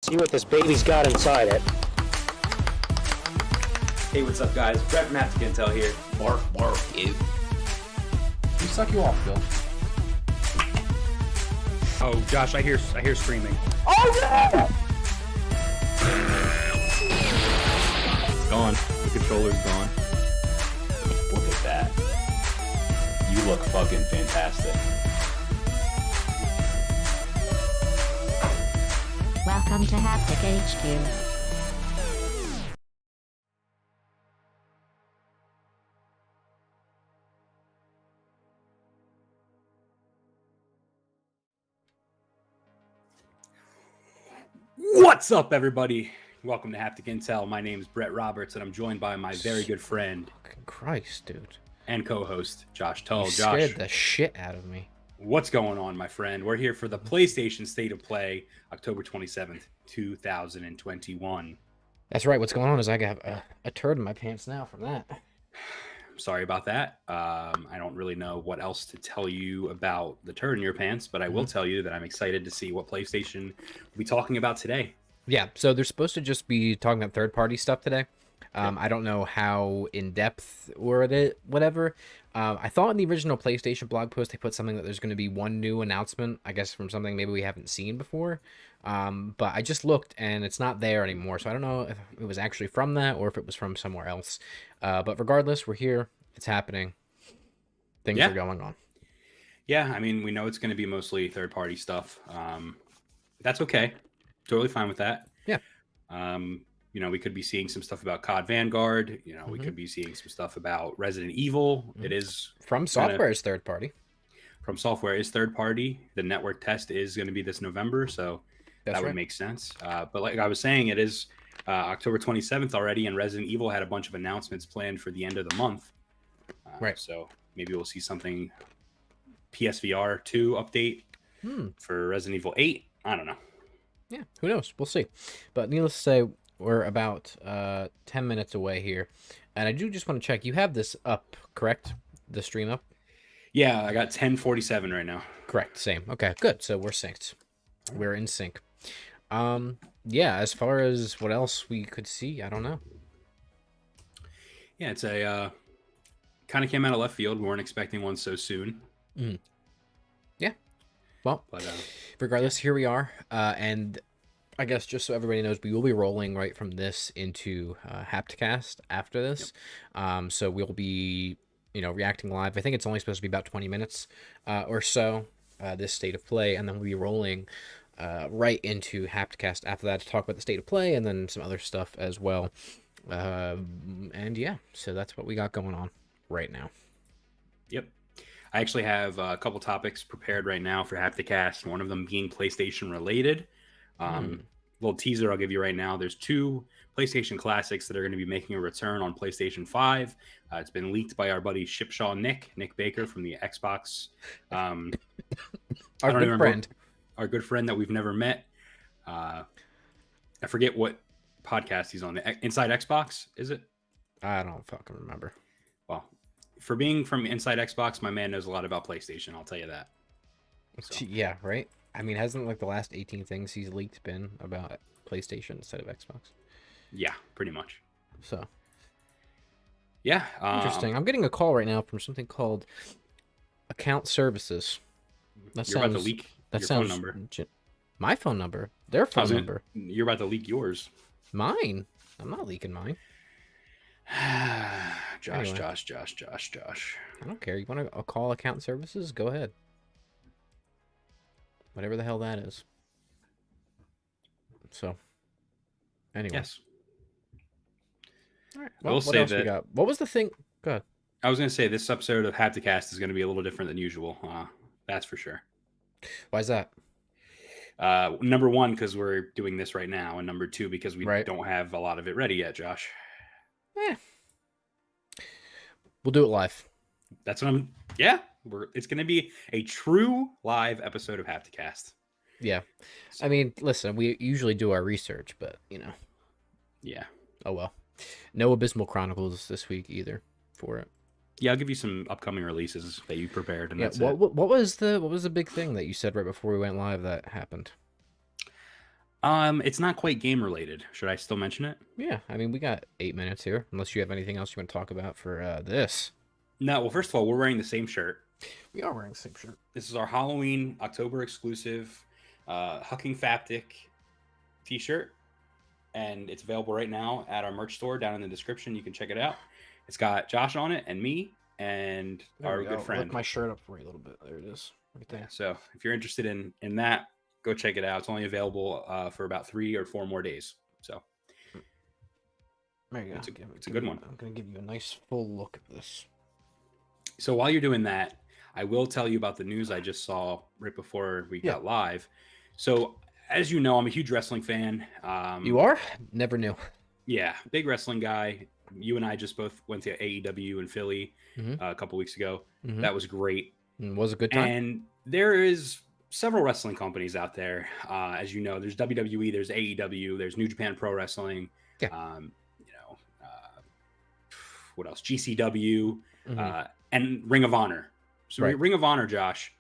See what this baby's got inside it. Hey, what's up, guys? Brett from Haptic Intel here. Barf, barf, ew. Who suck you off, Bill? Oh, Josh, I hear screaming. Oh yeah! It's gone. The controller's gone. Look at that. You look fucking fantastic. Welcome to Haptic HQ. What's up, everybody? Welcome to Haptic Intel. My name is Brett Roberts, and I'm joined by my very good friend Fucking Christ, dude. and co-host, Josh Tull. You Josh, scared the shit out of me. what's going on, my friend? We're here for the PlayStation State of Play, October 27th, 2021. That's right. What's going on is I got a turd in my pants now from that. I'm sorry about that. I don't really know what else to tell you about the turd in your pants, but I will tell you that I'm excited to see what PlayStation will be talking about today. Yeah, so they're supposed to just be talking about third-party stuff today. I don't know how in-depth or whatever. I thought in the original PlayStation blog post they put something that there's going to be one new announcement, I guess from something maybe we haven't seen before. But I just looked and it's not there anymore, so I don't know if it was actually from that or if it was from somewhere else. But regardless, we're here. It's happening. Things are going on. Yeah, I mean, we know it's going to be mostly third-party stuff. That's okay. Totally fine with that. Yeah. You know, we could be seeing some stuff about COD Vanguard. You know, we could be seeing some stuff about Resident Evil. It is From software is third party. From software is third party. The network test is going to be this November, so That's that would right. make sense. But like I was saying, it is October 27th already, and Resident Evil had a bunch of announcements planned for the end of the month. Right. So maybe we'll see something PSVR 2 update for Resident Evil 8. I don't know. Yeah, who knows? We'll see. But needless to say, we're about 10 minutes away here. And I do just want to check. You have this up, correct? The stream up? Yeah, I got 1047 right now. Correct. Same. Okay, good. So we're synced. We're in sync. Yeah, as far as what else we could see, I don't know. Yeah, it's a kind of came out of left field. We weren't expecting one so soon. Yeah. Well, But regardless, here we are. And I guess just so everybody knows, we will be rolling right from this into Hapticast after this. So we'll be, reacting live. I think it's only supposed to be about 20 minutes or so, this state of play. And then we'll be rolling right into Hapticast after that to talk about the state of play and then some other stuff as well. And yeah, so that's what we got going on right now. Yep. I actually have a couple topics prepared right now for Hapticast, one of them being PlayStation related. Little teaser I'll give you right now. There's two PlayStation classics that are going to be making a return on PlayStation 5. It's been leaked by our buddy Shipshaw Nick Baker from the Xbox. Our good friend. Our good friend that we've never met. I forget what podcast he's on. The Inside Xbox, is it? I don't fucking remember. Well, for being from Inside Xbox, my man knows a lot about PlayStation. I'll tell you that. So. Yeah, right? I mean, hasn't like the last 18 things he's leaked been about PlayStation instead of Xbox? Yeah, pretty much. So, yeah. interesting. I'm getting a call right now from something called Account Services. That You're sounds, about to leak that your sounds phone number. My phone number? Their phone number? You're about to leak yours. Mine? I'm not leaking mine. Josh. I don't care. You want to call Account Services? Go ahead. Whatever the hell that is. So, anyway. Yes. All right. I will What say else we that- got? What was the thing? Go ahead. I was going to say this episode of Hapticast is going to be a little different than usual. That's for sure. Why is that? Number one, because we're doing this right now, and number two, because we Right. don't have a lot of it ready yet, Josh. We'll do it live. That's what I'm. Yeah, it's going to be a true live episode of Hapticast. Yeah. I mean, listen, we usually do our research, but, Yeah. oh well. No Abysmal Chronicles this week either for it. Yeah, I'll give you some upcoming releases that you prepared, and Yeah, that's what it. was the big thing that you said right before we went live that happened? It's not quite game related. Should I still mention it? Yeah, I mean, we got 8 minutes here. Unless you have anything else you want to talk about for this. No. Well, first of all, we're wearing the same shirt. We are wearing the same shirt. This is our Halloween October exclusive Hucking Haptic t-shirt, and it's available right now at our merch store down in the description. You can check it out. It's got Josh on it and me and our good friend. Lift my shirt up for you a little bit. There it is. Right there. Yeah, so if you're interested in that, go check it out. It's only available for about 3 or 4 more days. So there you go. It's a good one. I'm gonna give you a nice full look at this. So while you're doing that, I will tell you about the news I just saw right before we got live. So as you know, I'm a huge wrestling fan. You are? Never knew. Yeah, big wrestling guy. You and I just both went to AEW in Philly a couple weeks ago. That was great. It was a good time. And there is several wrestling companies out there. As you know, there's WWE, there's AEW, there's New Japan Pro Wrestling. Yeah. What else? GCW and Ring of Honor. So Ring of Honor, Josh,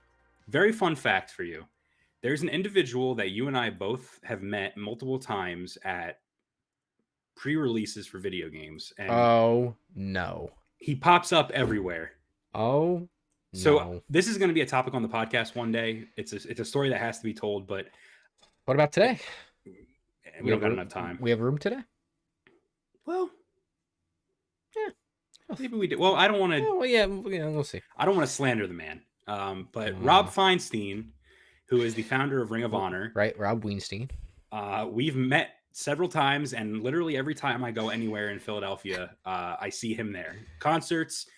very fun fact for you. There's an individual that you and I both have met multiple times at pre-releases for video games. And oh, no. He pops up everywhere. Oh, so this is going to be a topic on the podcast one day. It's a story that has to be told, but... What about today? We don't got enough time. We have room today? Well... Yeah. Maybe we do. Well, I don't want to... Well, yeah, we'll see. I don't want to slander the man. But Rob Feinstein, who is the founder of Ring of Honor... Right, Rob Weinstein. We've met several times, and literally every time I go anywhere in Philadelphia, I see him there. Concerts,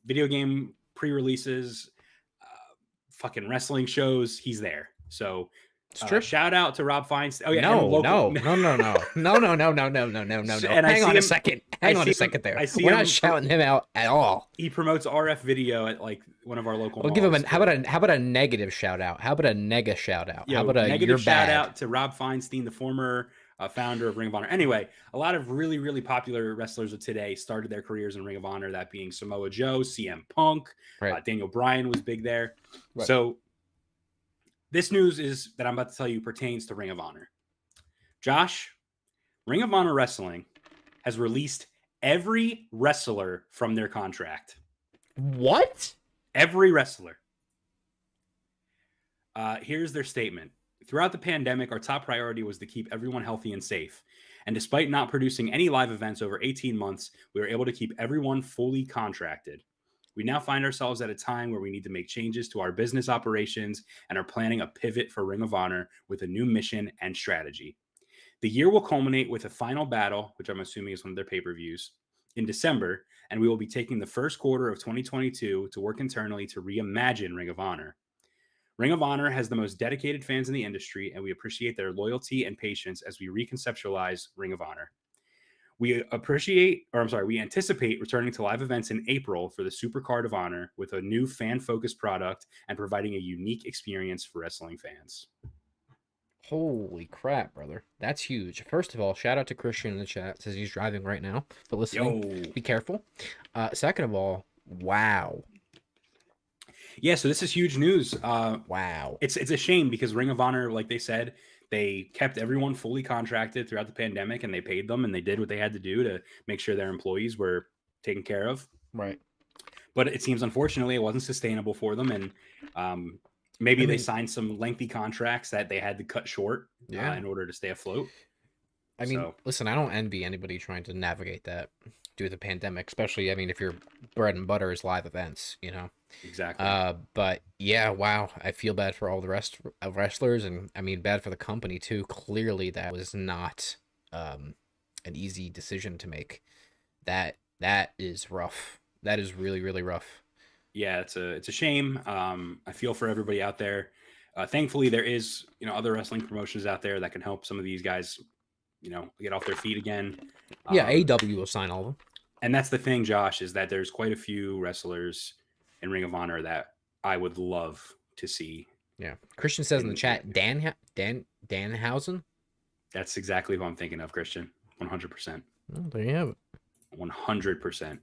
video game pre-releases, fucking wrestling shows, he's there. So shout out to Rob Feinstein. Oh yeah, no. Hang on a second there. We're not shouting him out at all. He promotes RF video at like one of our local malls. Give him how about a negative shout out? How about a nega shout out? How about a negative shout out to Rob Feinstein, the former founder of Ring of Honor. Anyway, a lot of really, really popular wrestlers of today started their careers in Ring of Honor, that being Samoa Joe, CM Punk, Daniel Bryan was big there. Right. So this news is that I'm about to tell you pertains to Ring of Honor. Josh, Ring of Honor Wrestling has released every wrestler from their contract. What? Every wrestler. Here's their statement. Throughout the pandemic, our top priority was to keep everyone healthy and safe. And despite not producing any live events over 18 months, we were able to keep everyone fully contracted. We now find ourselves at a time where we need to make changes to our business operations and are planning a pivot for Ring of Honor with a new mission and strategy. The year will culminate with a final battle, which I'm assuming is one of their pay-per-views, in December, and we will be taking the first quarter of 2022 to work internally to reimagine Ring of Honor. Ring of Honor has the most dedicated fans in the industry, and we appreciate their loyalty and patience as we reconceptualize Ring of Honor. We anticipate returning to live events in April for the Supercard of Honor with a new fan-focused product and providing a unique experience for wrestling fans. Holy crap, brother. That's huge. First of all, shout out to Christian in the chat. Says he's driving right now. But listening, be careful. Second of all, wow. Yeah, so this is huge news. Wow. It's a shame because Ring of Honor, like they said, they kept everyone fully contracted throughout the pandemic, and they paid them, and they did what they had to do to make sure their employees were taken care of. Right. But it seems, unfortunately, it wasn't sustainable for them, and maybe they signed some lengthy contracts that they had to cut short in order to stay afloat. I mean, listen, I don't envy anybody trying to navigate that due to the pandemic, especially, I mean, if your bread and butter is live events, you know? Exactly. But yeah, wow. I feel bad for all the rest of wrestlers, and I mean, bad for the company too. Clearly that was not an easy decision to make. That is rough. That is really, really rough. Yeah, it's a shame. I feel for everybody out there. Thankfully there is, other wrestling promotions out there that can help some of these guys, get off their feet again. Yeah, AEW will sign all of them. And that's the thing, Josh, is that there's quite a few wrestlers in Ring of Honor that I would love to see. Yeah. Christian says in the chat, Danhausen? That's exactly who I'm thinking of, Christian. 100%. Well, there you have it. 100%.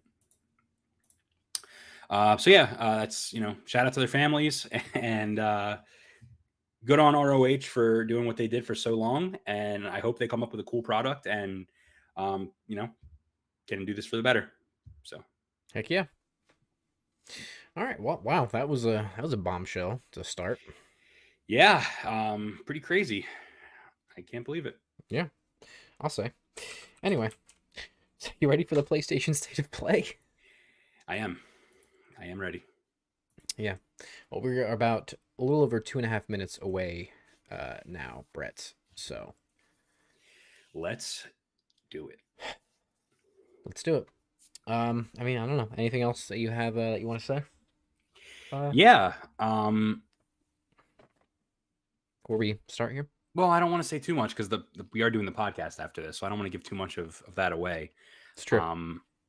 So yeah, that's, shout out to their families, and good on ROH for doing what they did for so long, and I hope they come up with a cool product and can do this for the better. So Heck yeah. All right. Well, wow, that was a bombshell to start. Yeah, pretty crazy. I can't believe it. Yeah, I'll say. Anyway, you ready for the PlayStation State of Play? I am ready. Yeah. Well, we're about a little over 2.5 minutes away now, Brett. So let's do it. Let's do it. I mean, I don't know. Anything else that you have that you want to say? Yeah. Before we start here? Well, I don't want to say too much because we are doing the podcast after this, so I don't want to give too much of that away. It's true.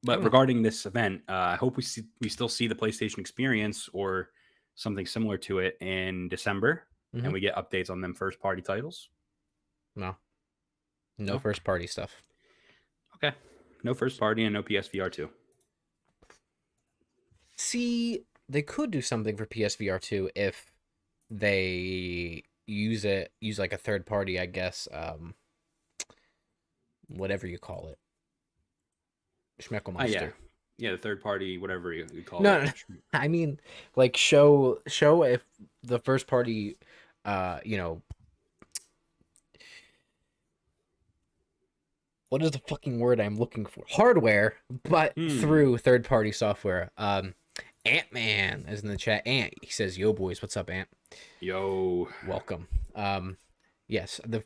But regarding this event, I hope we still see the PlayStation Experience or something similar to it in December, and we get updates on them first party titles. No first party stuff. Okay, no first party and no PSVR 2. See, they could do something for PSVR 2 if they use like a third party, I guess, whatever you call it. Schmeckelmeister. Yeah, the third party, whatever you call it. No, I mean, like show if the first party, what is the fucking word I'm looking for? Hardware, but through third party software. Ant-Man is in the chat. Ant, he says, "Yo, boys, what's up, Ant?" Yo, welcome. Yes, the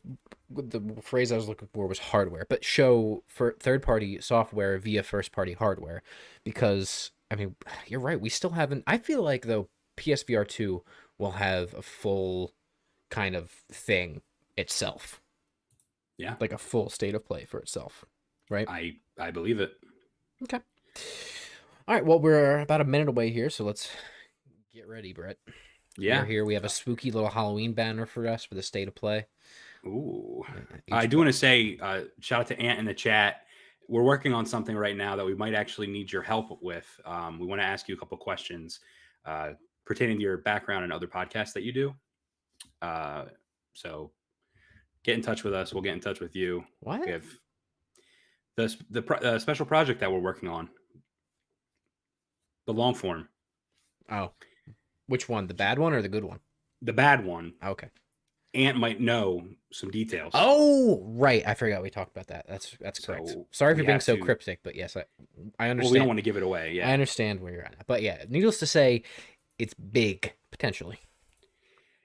phrase I was looking for was hardware, but show for third-party software via first-party hardware, because I mean, you're right. We still haven't. I feel like though PSVR 2 will have a full kind of thing itself. Yeah, like a full state of play for itself, right? I believe it. Okay. All right. Well, we're about a minute away here, so let's get ready, Brett. Yeah. We're here. We have a spooky little Halloween banner for us for the state of play. Ooh. I do want to say, shout out to Ant in the chat. We're working on something right now that we might actually need your help with. We want to ask you a couple questions pertaining to your background and other podcasts that you do. So get in touch with us. We'll get in touch with you. What? We have the special project that we're working on. The long form. Oh. Which one? The bad one or the good one? The bad one. Okay. Ant might know some details. Oh, right. I forgot we talked about that. That's correct. Sorry for being so cryptic, but yes, I understand. Well, we don't want to give it away. Yeah. I understand where you're at. But yeah, needless to say, it's big, potentially.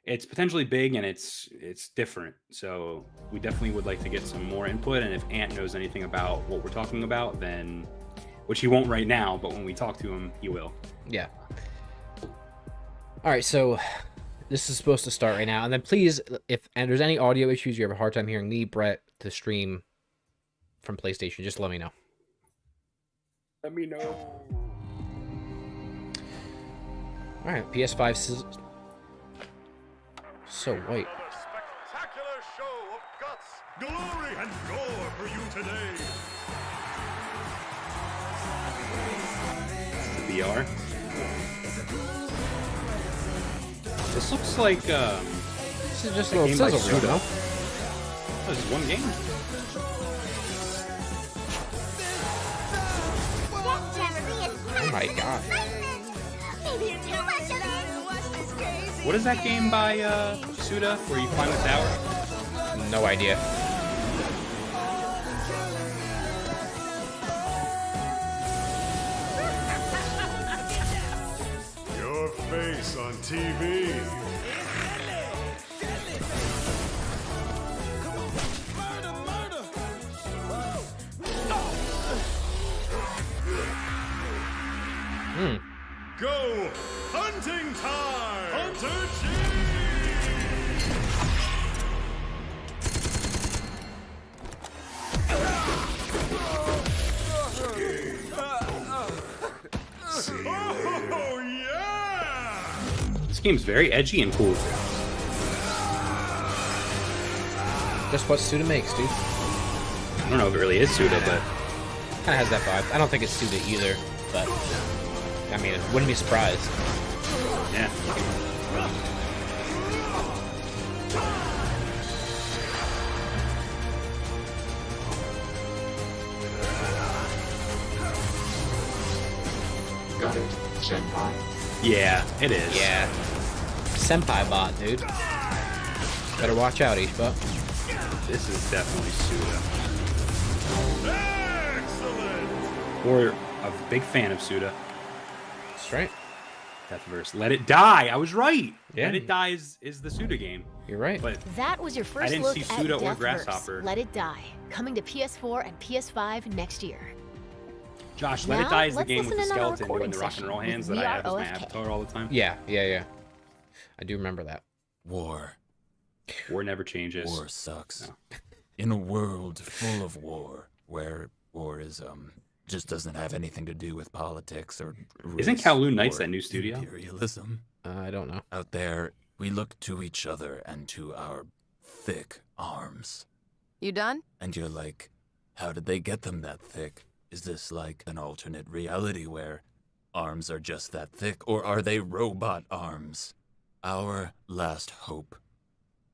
It's potentially big and it's different. So we definitely would like to get some more input. And if Ant knows anything about what we're talking about, then, which he won't right now, but when we talk to him, he will. Yeah. All right, so this is supposed to start right now. And then please, if there's any audio issues, you have a hard time hearing me, Brett, the stream from PlayStation, just let me know. Let me know. All right, PS5 so white. Spectacular show of guts, glory, and gore for you today. VR. This looks like this is just a little sizzle reel, no? Oh, this is one game. Oh my god. What is that game by Suda where you climb the tower? No idea. Your face on TV. Go hunting time! Hunter G! Oh yeah! This game's very edgy and cool. Just what Suda makes, dude. I don't know if it really is Suda, but kind of has that vibe. I don't think it's Suda either, but I mean, I wouldn't be surprised. Yeah. Senpai. Yeah, it is. Yeah. Senpai bot, dude. Better watch out, Ishba. This is definitely Suda. Excellent! Or a big fan of Suda. That's right. Death verse. Let It Die. I was right. Yeah. Let It Die is the Suda game. You're right. But That was your first didn't look see at Suda or Deathverse. Grasshopper. Let It Die, coming to PS4 and PS5 next year. Josh, Let It Now, Die is the let's game with the listen in on our skeleton doing the rock recording and roll session hands with that I have as my VROFK. avatar all the time. Yeah. I do remember that. War. War never changes. War sucks. No. In a world full of war, where war is just doesn't have anything to do with politics or Isn't race Kowloon Knights or that new studio? imperialism. I don't know. Out there, we look to each other and to our thick arms. You done? And you're like, how did they get them that thick? Is this like an alternate reality where arms are just that thick, or are they robot arms? Our last hope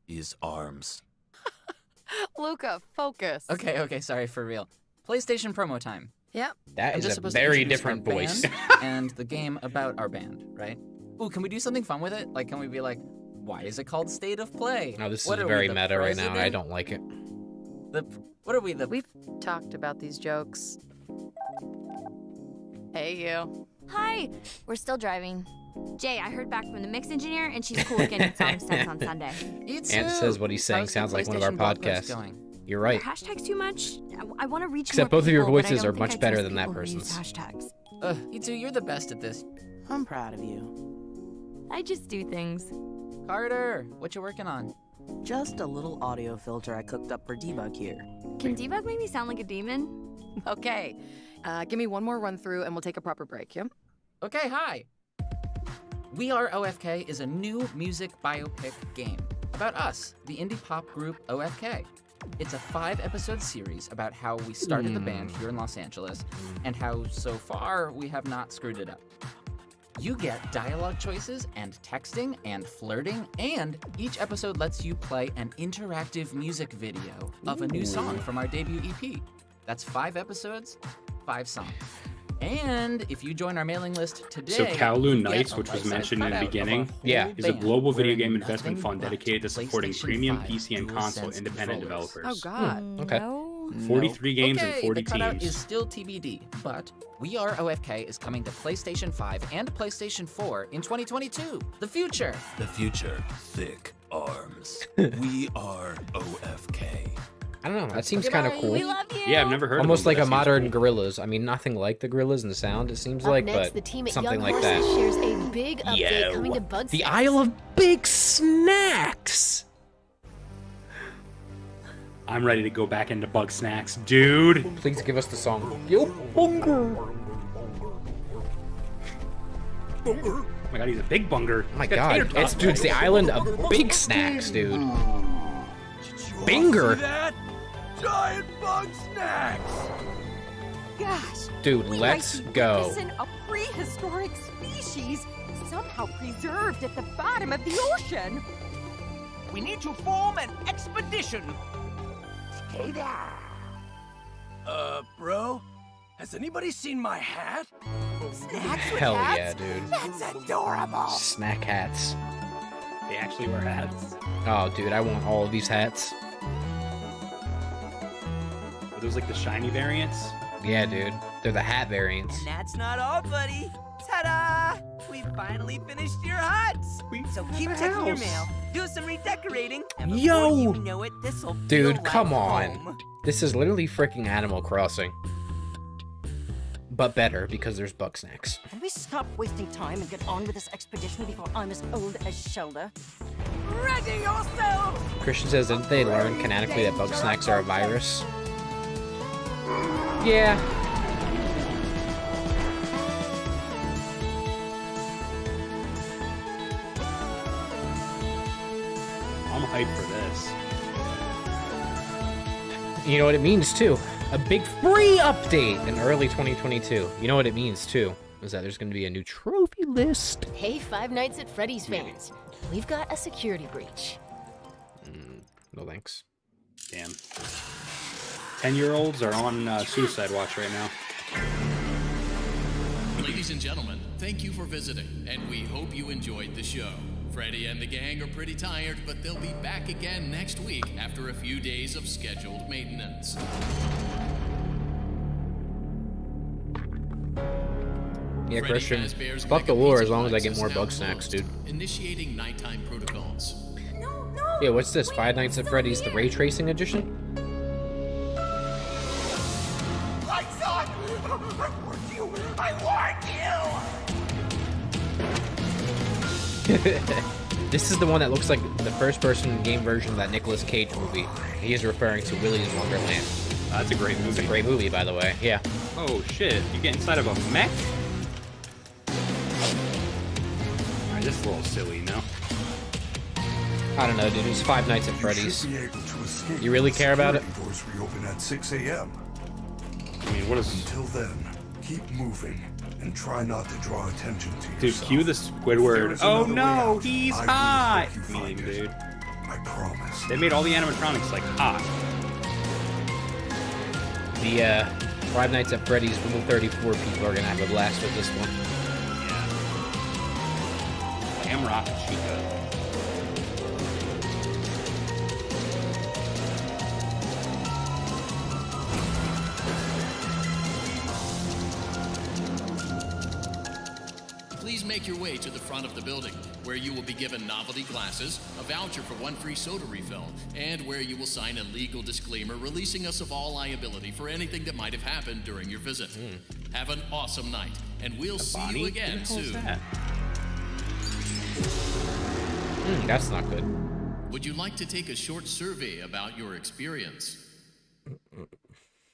is arms. Luca, focus. Okay, sorry, for real. PlayStation promo time. Yep. That I'm is just a supposed to very introduce our different voice. band and the game about our band, right? Ooh, can we do something fun with it? Like, can we be like, why is it called State of Play? No, this What is are we, very the meta right now. I president? don't like it. What are we, the... We've talked about these jokes. Hey, you. Hi, we're still driving. Jay, I heard back from the mix engineer, and she's cool with getting song sets on Sunday. You too. Ant says what he's saying How's the sounds like one of our PlayStation blog post podcasts. going? You're right. Are hashtags too much? I want to reach Except more both of your people, but I voices don't are think much I better trust than that people who use person's. hashtags. You two, you're the best at this. I'm proud of you. I just do things. Carter, what you working on? Just a little audio filter I cooked up for debug here. Can debug make me sound like a demon? Okay. Give me one more run through and we'll take a proper break, yeah? Okay, hi. We Are OFK is a new music biopic game about us, the indie pop group OFK. It's a 5-episode series about how we started the band here in Los Angeles and how, so far, we have not screwed it up. You get dialogue choices and texting and flirting, and each episode lets you play an interactive music video of a new song from our debut EP. That's 5 episodes, 5 songs. And if you join our mailing list today, So Kowloon you get Knights, a which was life-size mentioned in the cutout of beginning, our whole Yeah. is a band global video wearing game investment nothing fund but dedicated to supporting PlayStation premium 5 PC and console DualSense independent controllers. developers. Oh, God. Okay. No. 43 games and Okay, 40 the cutout teams. is still TBD, but We Are OFK is coming to PlayStation 5 and PlayStation 4 in 2022. The future. The future, thick arms. We are OFK. I don't know. That seems Okay, kind of bye. cool. We love you. Yeah, I've never heard Almost of them, like but a that seems modern cool. Gorillas. I mean, nothing like the Gorillas in the sound, it seems Up like, next, but the team at something Young like Horses that. shares a big update coming to Bug The Snacks. Isle of Big Snacks. I'm ready to go back into Bug Snacks, dude. Please give us the song. Yo, bunger. Oh my god, he's a big bunger. Oh my He's got tater god, tots. it's the island of Big Snacks, dude. Binger. That giant bug snacks! Gosh. Dude, we let's might be go. witnessing a prehistoric species somehow preserved at the bottom of the ocean. We need to form an expedition. Bro? Has anybody seen my hat? Snacks with Hell hats? yeah, dude. That's adorable. Snack hats. They actually wear hats. Oh, dude, I want all of these hats. Are those like the shiny variants? Yeah, dude. They're the hat variants. And that's not all, buddy. Ta-da! We finally finished your huts. So keep checking your mail, do some redecorating, and before Yo! you know it, this'll feel Dude, like come on. home. This is literally freaking Animal Crossing. But better, because there's Bug Snacks. Can we stop wasting time and get on with this expedition before I'm as old as Shelda? Ready yourself. Christian says, didn't they learn canonically that Bug Snacks are a virus? Yeah. I'm hyped for this. You know what it means, too? A big free update in early 2022. You know what it means, too? Is that there's going to be a new trophy list. Hey, Five Nights at Freddy's fans. We've got a security breach. No thanks. Damn. 10-year-olds are on suicide watch right now. Ladies and gentlemen, thank you for visiting, and we hope you enjoyed the show. Freddy and the gang are pretty tired, but they'll be back again next week after a few days of scheduled maintenance. Yeah, Christian, fuck the lore as long as I get more bug snacks, dude. Initiating nighttime protocols. Yeah, what's this? Five Nights at Freddy's, the Ray Tracing Edition? Lights on! I warned you! I warned you! This is the one that looks like the first-person game version of that Nicolas Cage movie. He is referring to Willy's Wonderland. That's a great movie. It's a great movie, by the way. Yeah. Oh shit! You get inside of a mech? Alright, this is a little silly, no? I don't know, dude. It's Five Nights at Freddy's. You really care about it? Doors reopen at 6 a.m. I mean, what is... Until then, keep moving and try not to draw attention to Dude, yourself. cue the Squidward. Oh no, he's hot! Meme, dude. I promise. They made all the animatronics like hot. The Five Nights at Freddy's Rule 34 people are gonna have a blast with this one. Yeah. Amrock Chica. Please make your way to the front of the building, where you will be given novelty glasses, a voucher for 1 free soda refill, and where you will sign a legal disclaimer releasing us of all liability for anything that might have happened during your visit. Have an awesome night, and we'll see you again soon. That's not good. Would you like to take a short survey about your experience?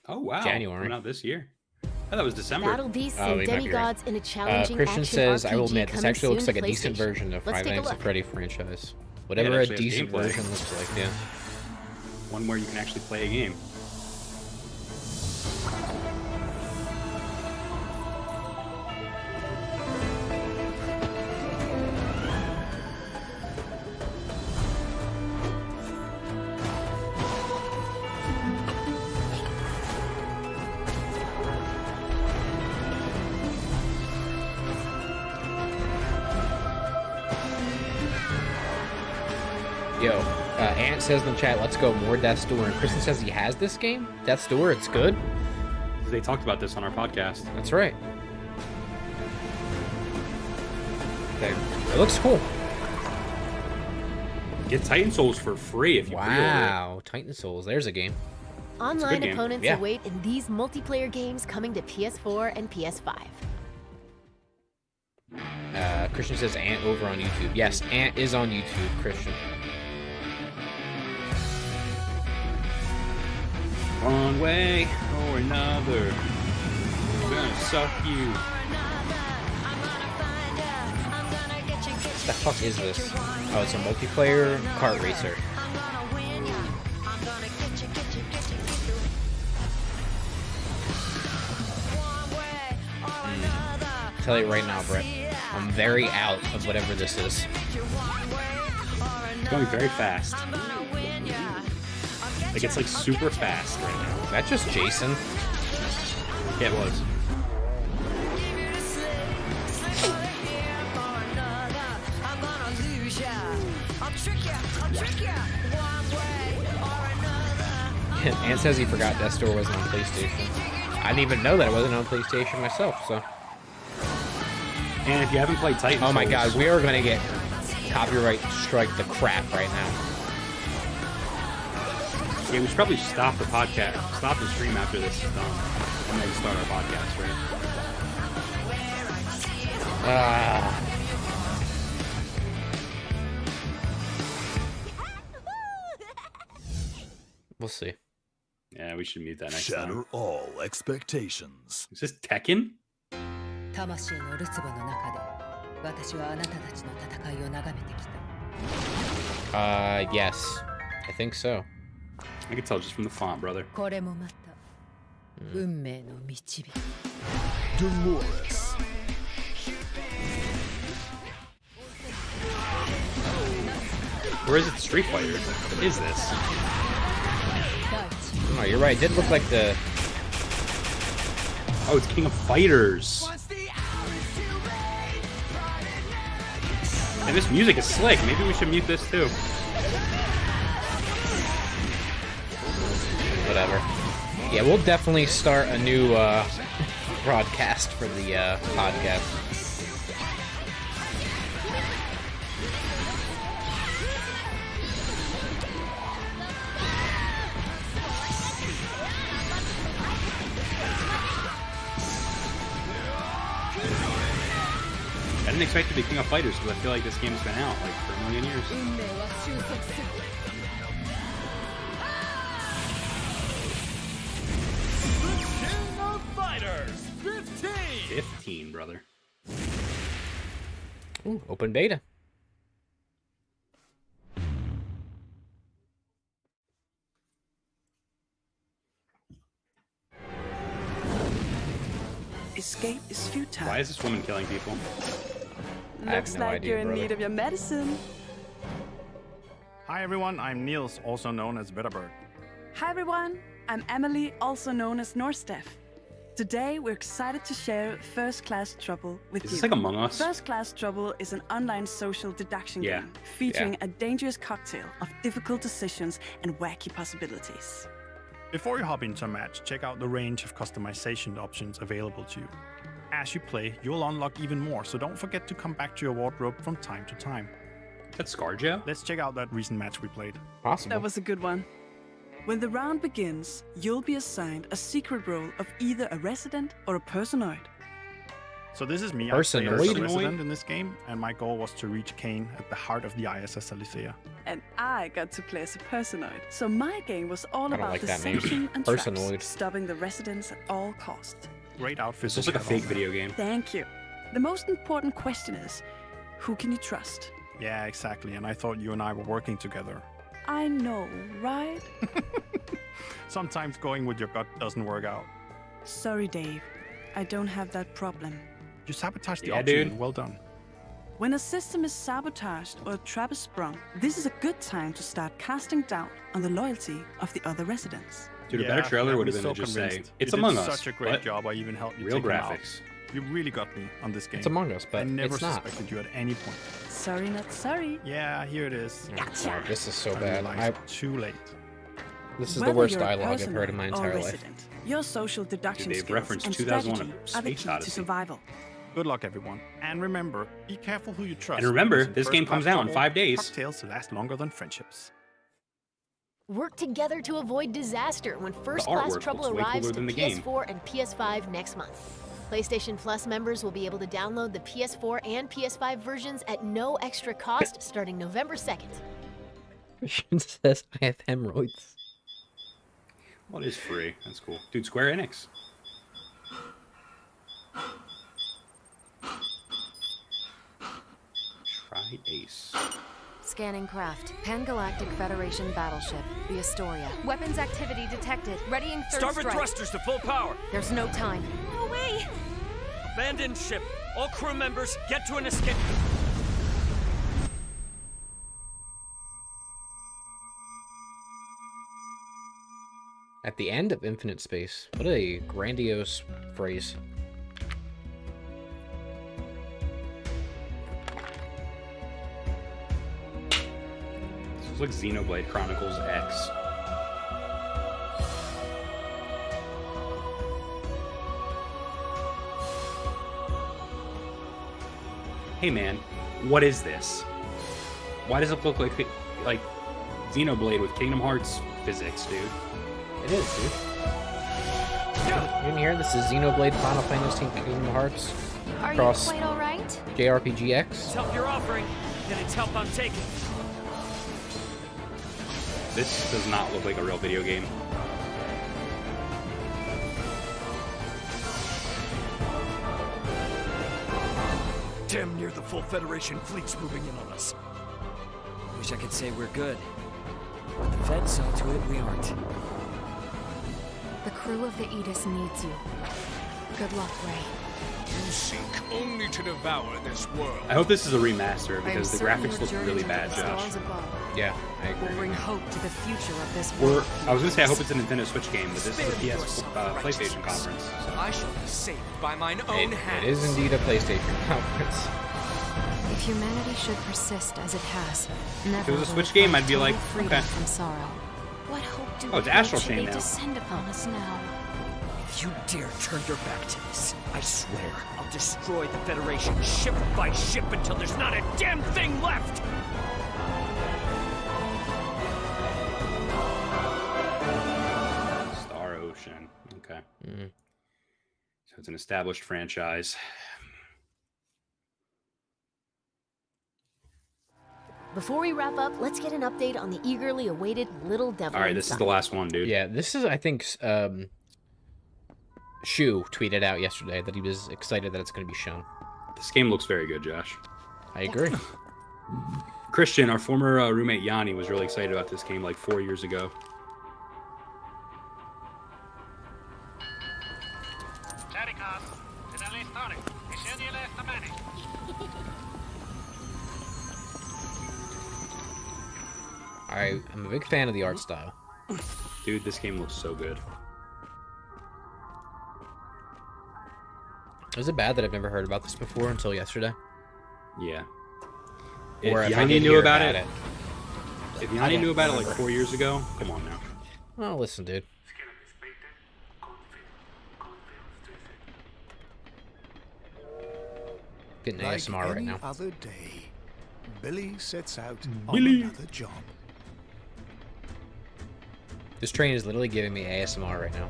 Oh wow! January. Coming out this year. I thought it was December. Battle beasts and demigods in a challenging Christian action says, RPG I will admit, this coming actually looks soon like to a decent PlayStation. version of Let's Five take a Nights at look. Freddy franchise. Yeah, Whatever it a actually has decent gameplay. version looks like, yeah. One where you can actually play a game. Yo, Ant says in the chat, let's go, more Death's Door. And Kristen says he has this game? Death's Door, it's good? They talked about this on our podcast. That's right. Okay. It looks cool. Get Titan Souls for free if you pre-order it. Wow, Titan Souls, there's a game. Online game. opponents Yeah. await in these multiplayer games coming to PS4 and PS5. Christian says Ant over on YouTube. Yes, Ant is on YouTube, Christian. One way or another, I'm gonna suck you. What the fuck is this? Oh, it's a multiplayer kart racer. Tell you right now, Brett, I'm very out of whatever this is. It's going very fast. Like it's like super fast right now. Is that just Jason? Yeah, it was. Ant says he forgot Death's Door wasn't on PlayStation. I didn't even know that it wasn't on PlayStation myself, so. And if you haven't played Titan Oh my Souls- god, we are gonna get copyright strike the crap right now. Yeah, we should probably stop the podcast, stop the stream after this is done, and then start our podcast, right? We'll see. Yeah, we should mute that next time. Shatter all expectations. Is this Tekken? 魂のるつぼの中で私はあなたたちの戦いを眺めてきた。 Yes. I think so. I can tell just from the font, brother. これもまた運命の導き。 Dolores. Or is it Street Fighter? What is this? Oh, you're right. It did look like the... Oh, it's King of Fighters. And this music is slick. Maybe we should mute this too. Whatever. Yeah, we'll definitely start a new broadcast for the podcast. I didn't expect it to be King of Fighters because I feel like this game's been out like for a million years. King of Fighters 15! 15, brother. Ooh, open beta. Escape is futile. Why is this woman killing people? Looks like you're in need of your medicine. Hi everyone, I'm Niels, also known as Bitterbird. Hi everyone, I'm Emily, also known as Norstef. Today we're excited to share First Class Trouble with you. Is this like Among Us? First Class Trouble is an online social deduction game featuring a dangerous cocktail of difficult decisions and wacky possibilities. Before you hop into a match, check out the range of customization options available to you. As you play, you'll unlock even more, so don't forget to come back to your wardrobe from time to time. That's ScarJo? Let's check out that recent match we played. Possible. That was a good one. When the round begins, you'll be assigned a secret role of either a resident or a personoid. So this is me, I play as a resident in this game, and my goal was to reach Kane at the heart of the ISS Alicea. And I got to play as a personoid. So my game was all I don't about like that name. deception and traps, Personoid. stopping the residents at all costs. Great outfits. This looks like a fake video game. Thank you. The most important question is, who can you trust? Yeah, exactly, and I thought you and I were working together. I know, right? Sometimes going with your gut doesn't work out. Sorry, Dave. I don't have that problem. You sabotaged the Yeah, option. dude. Well done. When a system is sabotaged or a trap is sprung, this is a good time to start casting doubt on the loyalty of the other residents. Dude, a better trailer would have been so to just say, convinced. it's You Among did Us. Such a great but job. I even helped you real take them out. graphics. You really got me on this game. It's Among Us, but I never it's not. suspected you at any point. Sorry, not sorry. Yeah, here it is. Oh, this is so I bad. realized too late. This is the Whether worst you're a dialogue I've heard in personoid my or entire life. resident, your social deduction Dude, they've skills referenced and 2001 strategy A are the Space key Odyssey. to survival. Good luck, everyone. And remember, be careful who you trust. And remember, because in this First game Class comes out in Trouble, 5 days. Cocktails last longer than friendships. Work together to avoid disaster when First The Class artwork Trouble looks way arrives cooler to than the game. PS4 and PS5 next month. PlayStation Plus members will be able to download the PS4 and PS5 versions at no extra cost starting November 2nd. It says I have hemorrhoids. Well, it is free. That's cool. Dude, Square Enix. Try Ace. Scanning craft. Pan-Galactic Federation battleship. The Astoria. Weapons activity detected. Readying third Starboard strike. thrusters to full power. There's no time. No way! Abandon ship. All crew members get to an escape. At the end of infinite space. What a grandiose phrase. This is like Xenoblade Chronicles X. Hey man, what is this? Why does it look like Xenoblade with Kingdom Hearts physics, dude? It is, dude. You didn't hear? This is Xenoblade Final Fantasy Kingdom Hearts. Are you Cross quite all right? JRPG X. It's help you're offering, then it's help I'm taking. This does not look like a real video game. Damn near the full Federation fleet's moving in on us. Wish I could say we're good. But the Fed saw to it we aren't. The crew of the Aegis needs you. Good luck, Ray. You seek only to devour this world. I hope this is a remaster I am because the certain graphics your look journey really into bad, the Josh. stars above Yeah, I will agree. bring hope to the future of this Or, world. I was gonna say I hope it's a Nintendo Switch game, but this is a Spare PS yourself PlayStation righteousness. conference. I shall be saved by mine own It hands. is indeed a PlayStation conference. If humanity should persist as it has, never If it was a will Switch it game, find I'd be like, total freedom okay. from sorrow. What hope do Oh, it's we Astral actually Chain now. descend upon us now? If you dare turn your back to this, I swear I'll destroy the Federation ship by ship until there's not a damn thing left! Star Ocean. Okay. So it's an established franchise. Before we wrap up, let's get an update on the eagerly awaited Little Devil. All right, this is the last one, dude. Yeah, this is, I think, Shu tweeted out yesterday that he was excited that it's going to be shown. This game looks very good, Josh. I agree. Christian, our former roommate Yanni, was really excited about this game like 4 years ago. I'm a big fan of the art style. Dude, this game looks so good. Is it bad that I've never heard about this before until yesterday? Yeah. Or if if I Yanni did knew hear about about it, it. if Yanni knew about it like 4 years ago, come on now. Oh, listen, dude. Getting Like ASMR right any now. other day, Billy sets out Billy. on another job. This train is literally giving me ASMR right now.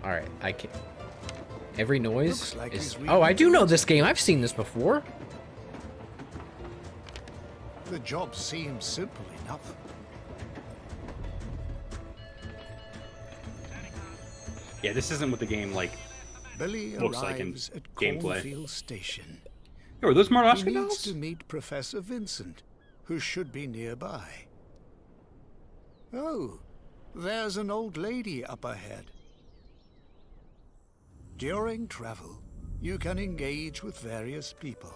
Alright, I can. Every noise Looks like is. he's Oh, I do know reading this game. I've seen this before. The job seems simple enough. Yeah, this isn't what the game like Billy looks like in arrives at gameplay. Cornfield Station. Yo, are those He Marashka needs dolls? to meet Professor Vincent, who should be nearby. Oh, there's an old lady up ahead. During travel, you can engage with various people.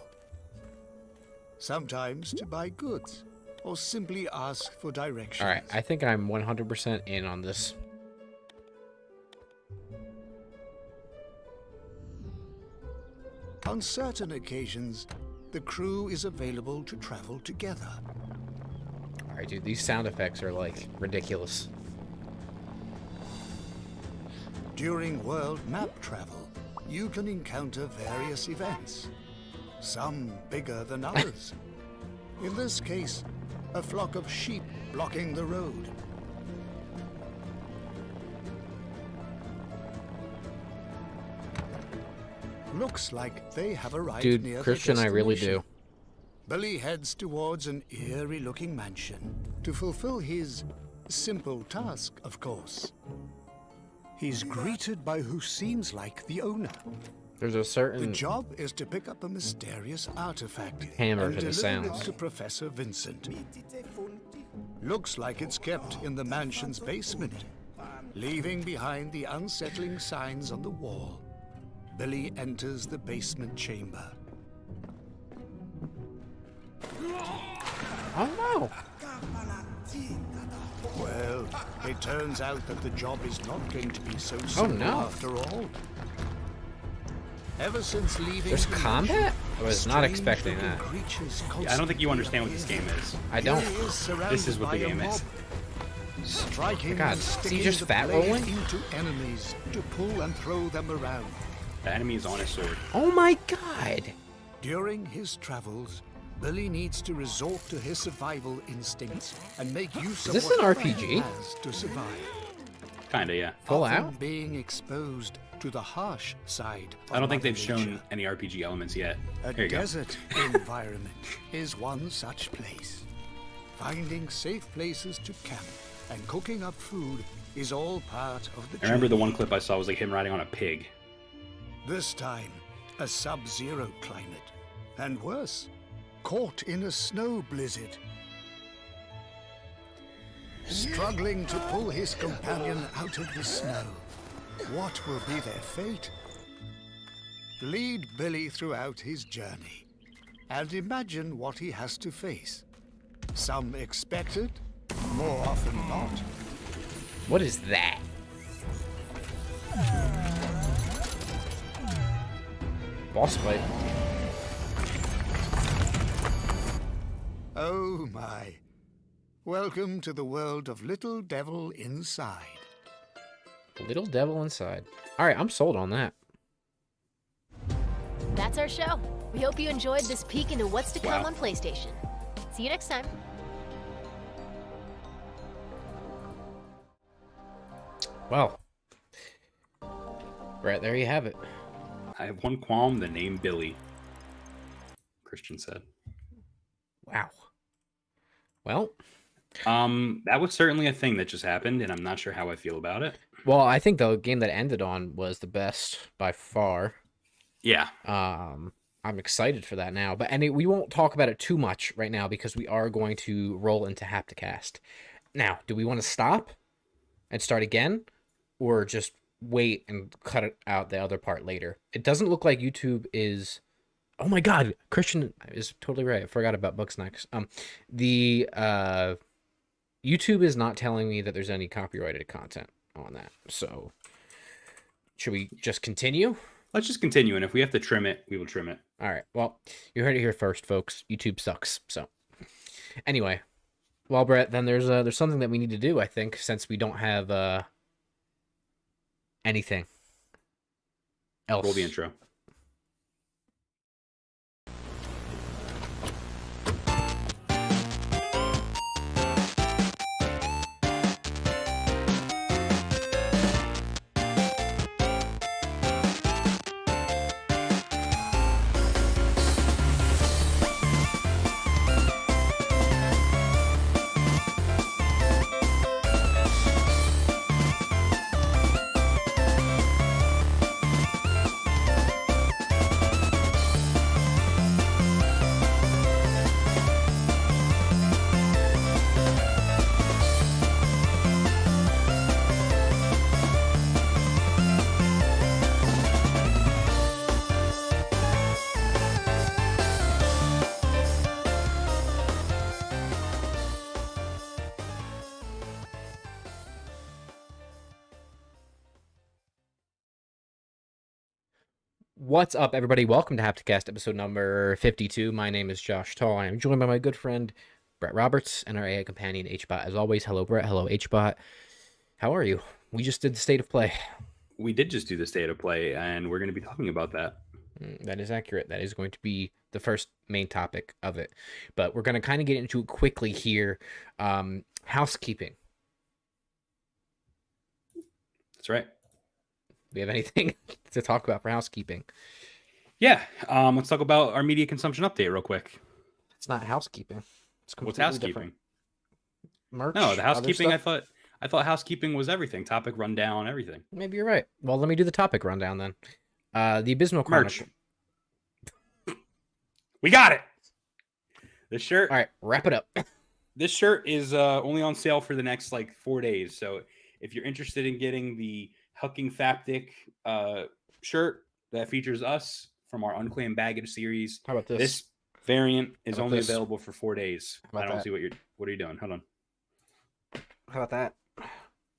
Sometimes to buy goods, or simply ask for directions. Alright, I think I'm 100% in on this. On certain occasions, the crew is available to travel together. Alright, dude, these sound effects are like ridiculous. During world map travel, you can encounter various events, some bigger than others. In this case, a flock of sheep blocking the road. Looks like they have arrived Dude, near Christian, the I really destination. do. Billy heads towards an eerie-looking mansion to fulfill his simple task, of course. He's greeted by who seems like the owner. There's a The certain job is to pick up a mysterious artifact hammer and to the deliver sounds. it to Professor Vincent. Looks like it's kept in the mansion's basement, leaving behind the unsettling signs on the wall. Billy enters the basement chamber. Oh no! Well, it turns out that the job is not going to be so Oh simple no! after all. Ever since leaving There's the combat? mansion, I was not expecting strange-looking that. creatures Yeah, I don't think you understand what this game is. I don't. Billy is surrounded This is what the by a game is. mob, striking God, and is he sticking just the fat blade rolling? into enemies to pull and throw them around. The enemy is on his sword. Oh my god! During his travels, Billy needs to resort to his survival instincts and make use of this what an he RPG? has to survive. Kinda, yeah. Full Often out? being exposed to the harsh side of I don't think Mother they've shown Nature. any RPG elements yet. A Here you go. desert environment is one such place. Finding safe places to camp and cooking up food is all part of the I remember the journey. one clip I saw was like him riding on a pig. This time, a sub-zero climate. And worse, caught in a snow blizzard. Struggling to pull his companion out of the snow. What will be their fate? Lead Billy throughout his journey and imagine what he has to face. Some expected, more often not. What is that? Boss fight. Oh my. Welcome to the world of Little Devil Inside. Little Devil Inside. All right, I'm sold on that. That's our show. We hope you enjoyed this peek into what's to come on PlayStation. See you next time. Well, right there you have it. I have one qualm, the name Billy. Christian said. Wow. Well, that was certainly a thing that just happened, and I'm not sure how I feel about it. Well, I think the game that ended on was the best by far. Yeah. I'm excited for that now, but we won't talk about it too much right now because we are going to roll into Hapticast. Now, do we want to stop and start again, or just wait and cut it out the other part later? It doesn't look like YouTube is. Oh my God, Christian is totally right. I forgot about Bugsnax. The YouTube is not telling me that there's any copyrighted content on that. So, should we just continue? Let's just continue, and if we have to trim it, we will trim it. All right. Well, you heard it here first, folks. YouTube sucks. So, anyway, well, Brett, then there's something that we need to do. I think since we don't have anything else. Roll the intro. What's up, everybody? Welcome to Hapticast, episode number 52. My name is Josh Tall. I am joined by my good friend, Brett Roberts, and our AI companion, HBot. As always, hello, Brett. Hello, HBot. How are you? We just did the state of play. We did just do the state of play, and we're going to be talking about that. That is accurate. That is going to be the first main topic of it. But we're going to kind of get into it quickly here. Housekeeping. That's right. Do we have anything to talk about for housekeeping? Yeah. Let's talk about our media consumption update real quick. It's not housekeeping. It's What's completely housekeeping? different. Merch. No, the housekeeping. Other I thought housekeeping was everything. Topic rundown, everything. Maybe you're right. Well, let me do the topic rundown then. The Abysmal Chronicle. We got it. The shirt. All right, wrap it up. This shirt is only on sale for the next 4 days. So if you're interested in getting the Haptic shirt that features us from our Unclaimed Baggage series. How about this? This variant is only available for 4 days. I don't see what are you doing? Hold on. How about that?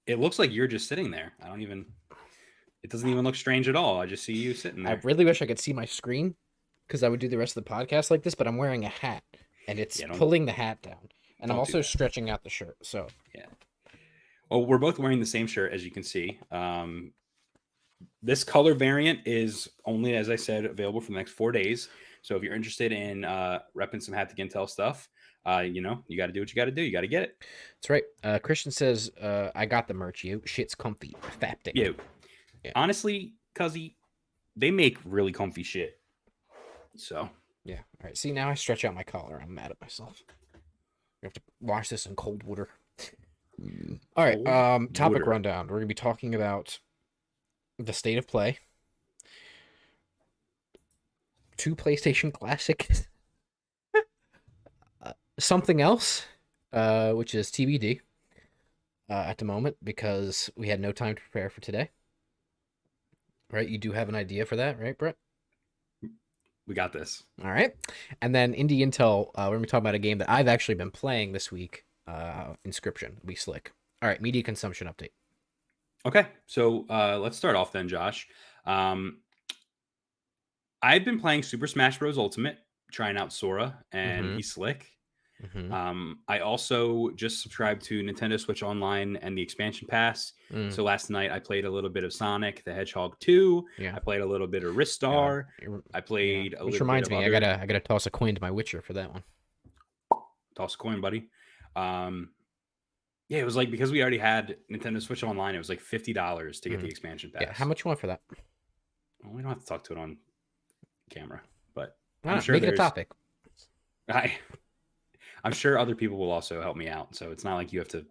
It looks like you're just sitting there. It doesn't even look strange at all. I just see you sitting there. I really wish I could see my screen because I would do the rest of the podcast like this, but I'm wearing a hat and it's pulling the hat down. And I'm also stretching out the shirt. So yeah. Well, we're both wearing the same shirt, as you can see. This color variant is only, as I said, available for the next 4 days. So if you're interested in repping some Haptic Intel stuff, you got to do what you got to do. You got to get it. That's right. Christian says, I got the merch. You shit's comfy. Haptic. Yeah. Honestly, cuzzy, they make really comfy shit. So yeah. All right. See, now I stretch out my collar. I'm mad at myself. We have to wash this in cold water. All right, topic rundown. We're going to be talking about the state of play, 2 PlayStation classics, something else, which is TBD at the moment because we had no time to prepare for today. Right? You do have an idea for that, right, Brett? We got this. All right. And then Indie Intel, we're going to be talking about a game that I've actually been playing this week. Inscryption. Be slick. All right, media consumption update. Okay, so let's start off then, Josh. I've been playing Super Smash Bros. Ultimate, trying out Sora, and he's slick. I also just subscribed to Nintendo Switch Online and the expansion pass. So last night I played a little bit of Sonic the Hedgehog 2. Yeah. I played a little bit of Ristar. I played a Which little reminds bit of me, other... I gotta toss a coin to my Witcher for that one. Toss a coin, buddy. Yeah, it was like, because we already had Nintendo Switch Online, it was like $50 to get the expansion pass. Yeah, how much you want for that? Well, we don't have to talk to it on camera, but Why I'm not? sure Make it a there's... topic. I'm sure other people will also help me out, so it's not like you have to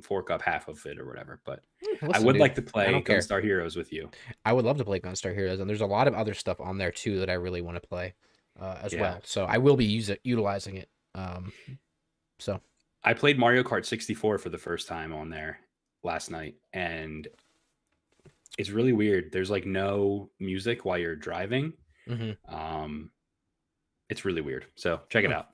fork up half of it or whatever. But I would like to play Gunstar Heroes with you. I would love to play Gunstar Heroes, and there's a lot of other stuff on there too that I really want to play as well. So I will be utilizing it. So I played Mario Kart 64 for the first time on there last night, and it's really weird. There's like no music while you're driving. It's really weird. So check it out.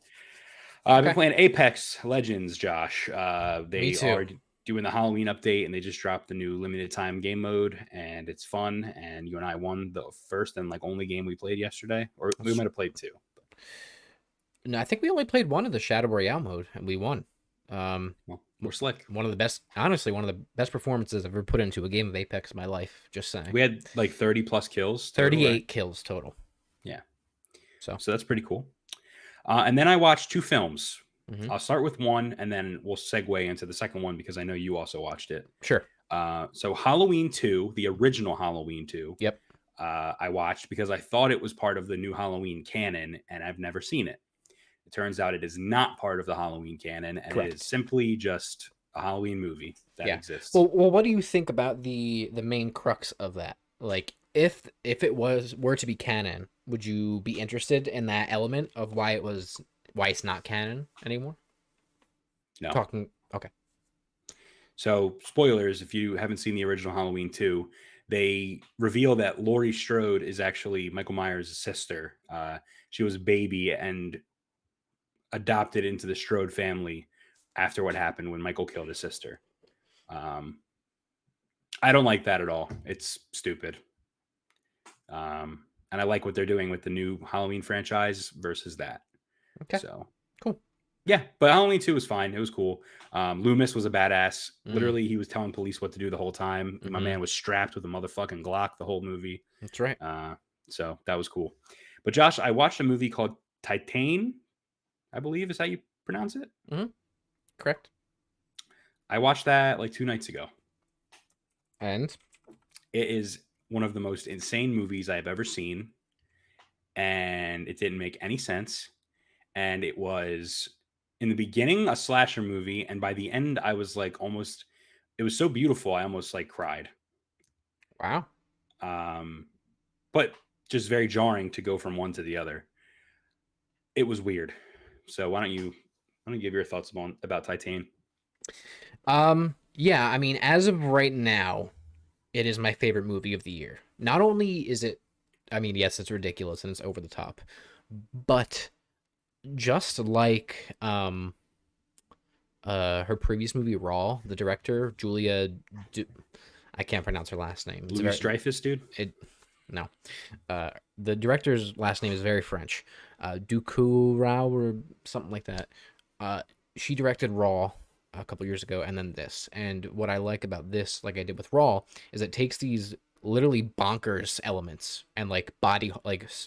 I've been playing Apex Legends, Josh. They are doing the Halloween update, and they just dropped the new limited time game mode, and it's fun. And you and I won the first and like only game we played yesterday, or we might have played two. No, I think we only played one of the Shadow Royale mode, and we won. Well, we're slick. One of the best, honestly, one of the best performances I've ever put into a game of Apex in my life. Just saying. We had like 30 plus kills. 38 kills total. Yeah. So that's pretty cool. And then I watched two films. I'll start with one, and then we'll segue into the second one because I know you also watched it. Sure. So Halloween 2, the original Halloween 2. Yep. I watched because I thought it was part of the new Halloween canon, and I've never seen it. It turns out it is not part of the Halloween canon, and Correct. it is simply just a Halloween movie that exists. Well, what do you think about the main crux of that? Like, if it were to be canon, would you be interested in that element of why it's not canon anymore? No. Okay. So, spoilers, if you haven't seen the original Halloween 2, they reveal that Laurie Strode is actually Michael Myers' sister. She was a baby and adopted into the Strode family after what happened when Michael killed his sister. I don't like that at all. It's stupid. And I like what they're doing with the new Halloween franchise versus that. Okay. So cool. Yeah, but Halloween 2 was fine. It was cool. Loomis was a badass. Literally, he was telling police what to do the whole time. My man was strapped with a motherfucking Glock the whole movie. That's right. So that was cool. But Josh, I watched a movie called Titane, I believe is how you pronounce it. Correct. I watched that like 2 nights ago. And? It is one of the most insane movies I've ever seen. And it didn't make any sense. And it was, in the beginning, a slasher movie. And by the end, I was like almost, it was so beautiful. I almost like cried. Wow. But just very jarring to go from one to the other. It was weird. So why don't you give your thoughts about Titane? Yeah, I mean, as of right now, it is my favorite movie of the year. Not only is it, I mean, yes, it's ridiculous and it's over the top, but just like her previous movie Raw, the director Julia, I can't pronounce her last name. Louis Dreyfus, dude. No, the director's last name is very French, Ducourau or something like that. She directed Raw a couple years ago, and then this. And what I like about this, like I did with Raw, is it takes these literally bonkers elements and like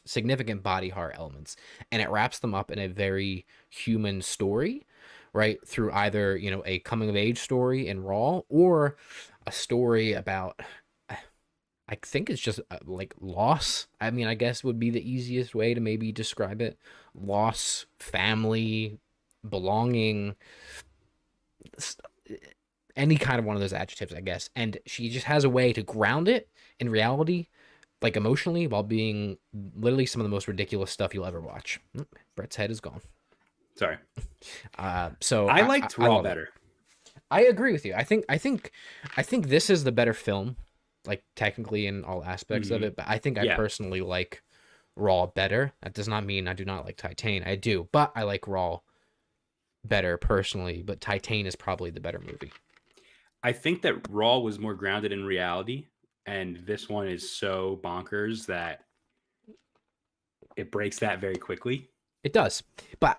significant body horror elements, and it wraps them up in a very human story, right? Through either, you know, a coming of age story in Raw or a story about, I think it's just like loss. I mean, I guess would be the easiest way to maybe describe it. Loss, family, belonging, any kind of one of those adjectives, I guess. And she just has a way to ground it in reality, like emotionally, while being literally some of the most ridiculous stuff you'll ever watch. Brett's head is gone. Sorry. So I liked Raw better. I agree with you. I think this is the better film, like technically in all aspects of it. But I think I personally like Raw better. That does not mean I do not like Titane. I do, but I like Raw better personally. But Titane is probably the better movie. I think that Raw was more grounded in reality, and this one is so bonkers that it breaks that very quickly. It does, but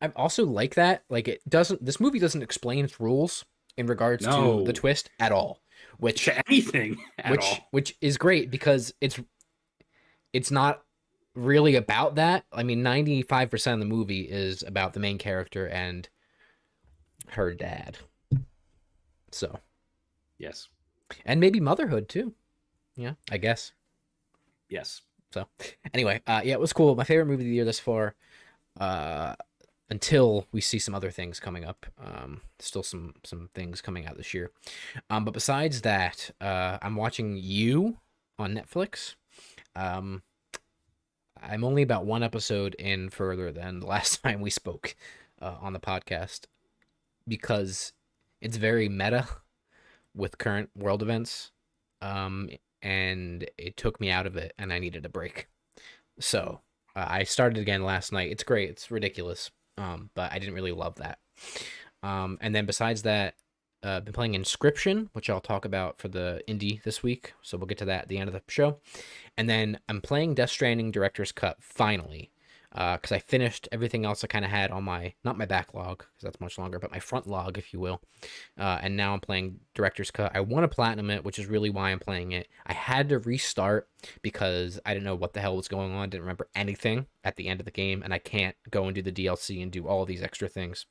I also like that. Like this movie doesn't explain its rules in regards to the twist at all. Which anything at all. Which is great because it's not really about that. I mean, 95% of the movie is about the main character and her dad. So, yes. And maybe motherhood too. Yeah, I guess. Yes. So, anyway, yeah, it was cool. My favorite movie of the year thus far. Until we see some other things coming up. Still some things coming out this year. But besides that, I'm watching You on Netflix. I'm only about one episode in further than the last time we spoke on the podcast because it's very meta with current world events. And it took me out of it and I needed a break. So I started again last night. It's great. It's ridiculous. But I didn't really love that. And then besides that, I've been playing Inscryption, which I'll talk about for the indie this week. So we'll get to that at the end of the show. And then I'm playing Death Stranding Director's Cut finally. Because I finished everything else I kind of had on my, not my backlog, because that's much longer, but my front log, if you will. And now I'm playing Director's Cut. I want to platinum it, which is really why I'm playing it. I had to restart because I didn't know what the hell was going on. Didn't remember anything at the end of the game, and I can't go and do the DLC and do all these extra things.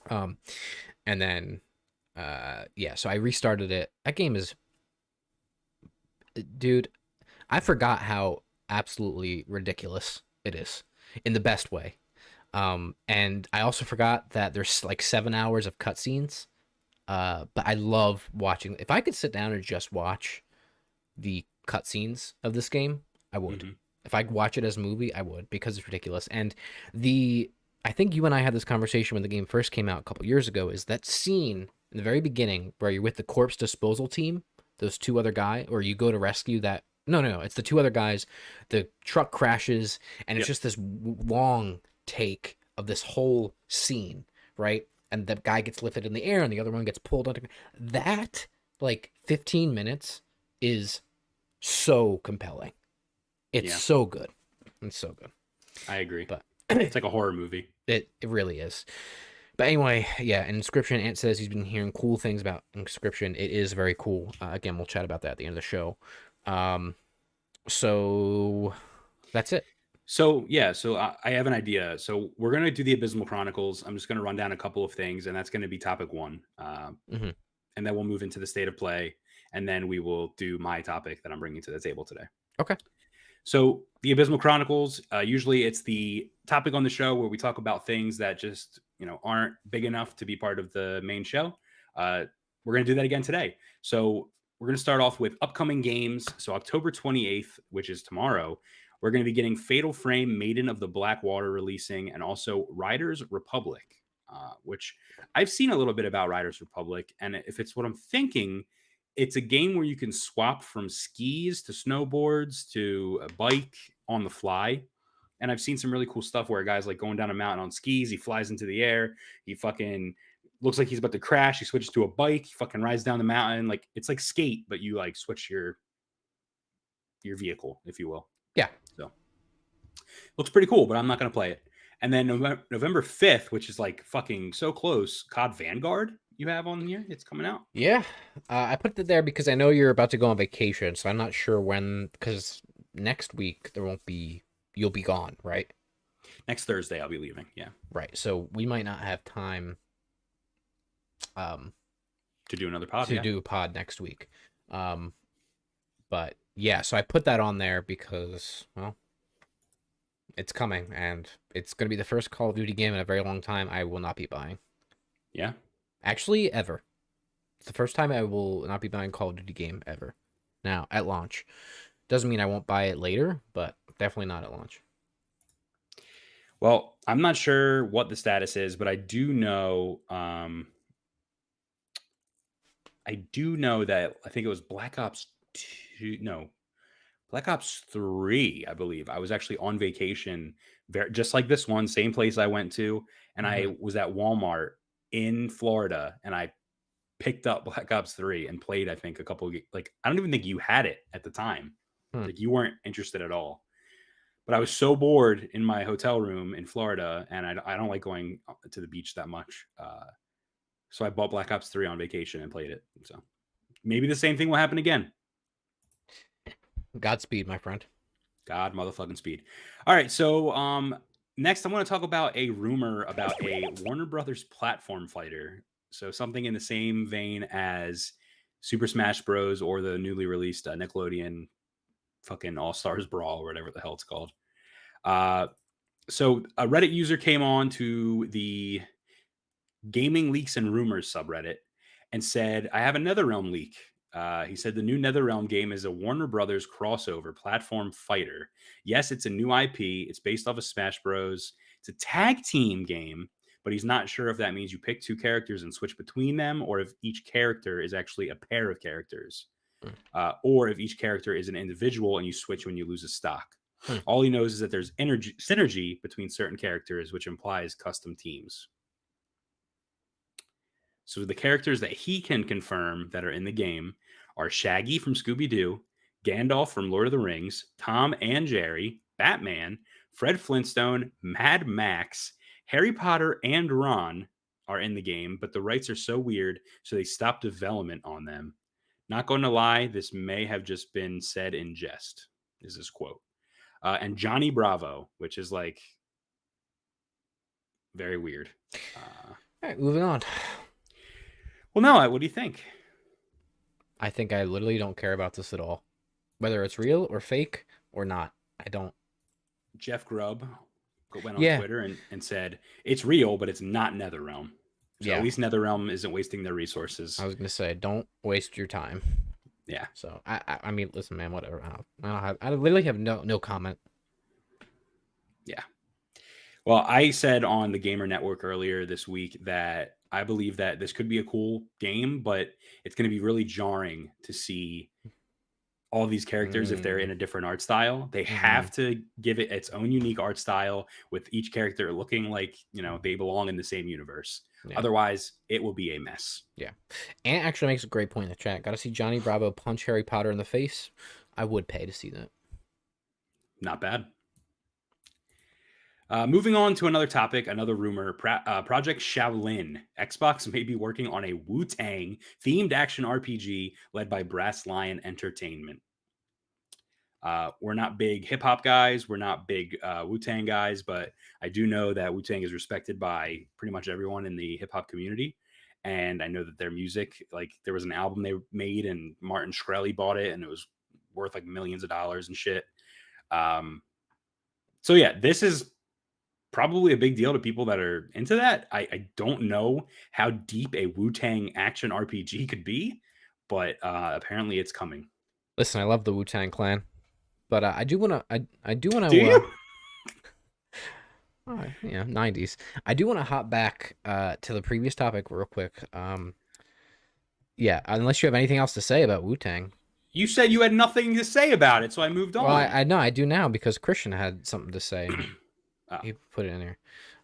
And then, yeah, so I restarted it. That game is, dude, I forgot how absolutely ridiculous it is in the best way. And I also forgot that there's like 7 hours of cutscenes. But I love watching. If I could sit down and just watch the cutscenes of this game, I would. Mm-hmm. If I could watch it as a movie, I would, because it's ridiculous. And I think you and I had this conversation when the game first came out a couple years ago, is that scene in the very beginning where you're with the corpse disposal team, those two other guys, or you go to rescue that. No, it's the two other guys. The truck crashes, and it's just this long take of this whole scene, right? And the guy gets lifted in the air, and the other one gets pulled under. That, like, 15 minutes is so compelling. It's so good. It's so good. I agree. But it's like a horror movie. It really is. But anyway, yeah, Inscryption, Ant says he's been hearing cool things about Inscryption. It is very cool. Again, we'll chat about that at the end of the show. So that's it. So yeah, so I have an idea. So we're gonna do the Abysmal Chronicles. I'm just gonna run down a couple of things, and that's gonna be topic one. And then we'll move into the state of play, and then we will do my topic that I'm bringing to the table today. Okay. So the Abysmal Chronicles, usually it's the topic on the show where we talk about things that just aren't big enough to be part of the main show. We're gonna do that again today. So we're gonna start off with upcoming games. So October 28th, which is tomorrow. We're going to be getting Fatal Frame, Maiden of the Black Water releasing, and also Riders Republic, which I've seen a little bit about Riders Republic. And if it's what I'm thinking, it's a game where you can swap from skis to snowboards to a bike on the fly. And I've seen some really cool stuff where a guy's like going down a mountain on skis. He flies into the air. He fucking looks like he's about to crash. He switches to a bike. He fucking rides down the mountain. Like, it's like Skate, but you like switch your vehicle, if you will. Yeah. So looks pretty cool, but I'm not going to play it. And then November 5th, which is like fucking so close, COD Vanguard you have on here. It's coming out. Yeah. I put it there because I know you're about to go on vacation. So I'm not sure when, because next week you'll be gone, right? Next Thursday I'll be leaving. Yeah. Right. So we might not have time to do another pod. Do a pod next week. But yeah, so I put that on there because, well, it's coming, and it's going to be the first Call of Duty game in a very long time I will not be buying. Yeah? Actually, ever. It's the first time I will not be buying Call of Duty game ever. Now, at launch. Doesn't mean I won't buy it later, but definitely not at launch. Well, I'm not sure what the status is, but I do know that I think it was Black Ops 3, I believe. I was actually on vacation, just like this one, same place I went to, and I was at Walmart in Florida, and I picked up Black Ops 3 and played, I think, a couple of, like, I don't even think you had it at the time. Like, you weren't interested at all. But I was so bored in my hotel room in Florida, and I don't like going to the beach that much. So I bought Black Ops 3 on vacation and played it. So maybe the same thing will happen again. Godspeed, my friend. God motherfucking speed. All right, so next I want to talk about a rumor about a Warner Brothers platform fighter. So something in the same vein as Super Smash Bros. Or the newly released Nickelodeon fucking All-Stars Brawl or whatever the hell it's called. So a Reddit user came on to the Gaming Leaks and Rumors subreddit and said, I have a NetherRealm leak. He said the new NetherRealm game is a Warner Brothers crossover platform fighter. Yes, it's a new IP. It's based off of Smash Bros. It's a tag team game, but he's not sure if that means you pick two characters and switch between them, or if each character is actually a pair of characters, or if each character is an individual and you switch when you lose a stock. All he knows is that there's synergy between certain characters, which implies custom teams. So the characters that he can confirm that are in the game are Shaggy from Scooby-Doo, Gandalf from Lord of the Rings, Tom and Jerry, Batman, Fred Flintstone, Mad Max, Harry Potter, and Ron are in the game, but the rights are so weird, so they stopped development on them. Not going to lie, this may have just been said in jest, is his quote. And Johnny Bravo, which is like very weird. All right, moving on. Well, no, what do you think? I think I literally don't care about this at all. Whether it's real or fake or not, I don't. Jeff Grubb went on Twitter and said, it's real, but it's not NetherRealm. So at least NetherRealm isn't wasting their resources. I was going to say, don't waste your time. Yeah. So, I mean, listen, man, whatever. I literally have no comment. Yeah. Well, I said on the Gamer Network earlier this week that I believe that this could be a cool game, but it's going to be really jarring to see all these characters if they're in a different art style. They have to give it its own unique art style with each character looking like, they belong in the same universe. Yeah. Otherwise, it will be a mess. Yeah. And actually makes a great point in the chat. Got to see Johnny Bravo punch Harry Potter in the face. I would pay to see that. Not bad. Moving on to another topic, another rumor, Project Shaolin. Xbox may be working on a Wu-Tang themed action RPG led by Brass Lion Entertainment. We're not big hip-hop guys. We're not big Wu-Tang guys, but I do know that Wu-Tang is respected by pretty much everyone in the hip-hop community. And I know that their music, like there was an album they made and Martin Shkreli bought it and it was worth like millions of dollars and shit. So yeah, this is probably a big deal to people that are into that. I don't know how deep a Wu-Tang action RPG could be, but apparently it's coming. Listen, I love the Wu-Tang Clan, but I do want to. I do want to. Do you? 90s. I do want to hop back to the previous topic real quick. Yeah, unless you have anything else to say about Wu-Tang. You said you had nothing to say about it, so I moved on. Well, I know I do now because Christian had something to say. He put it in there.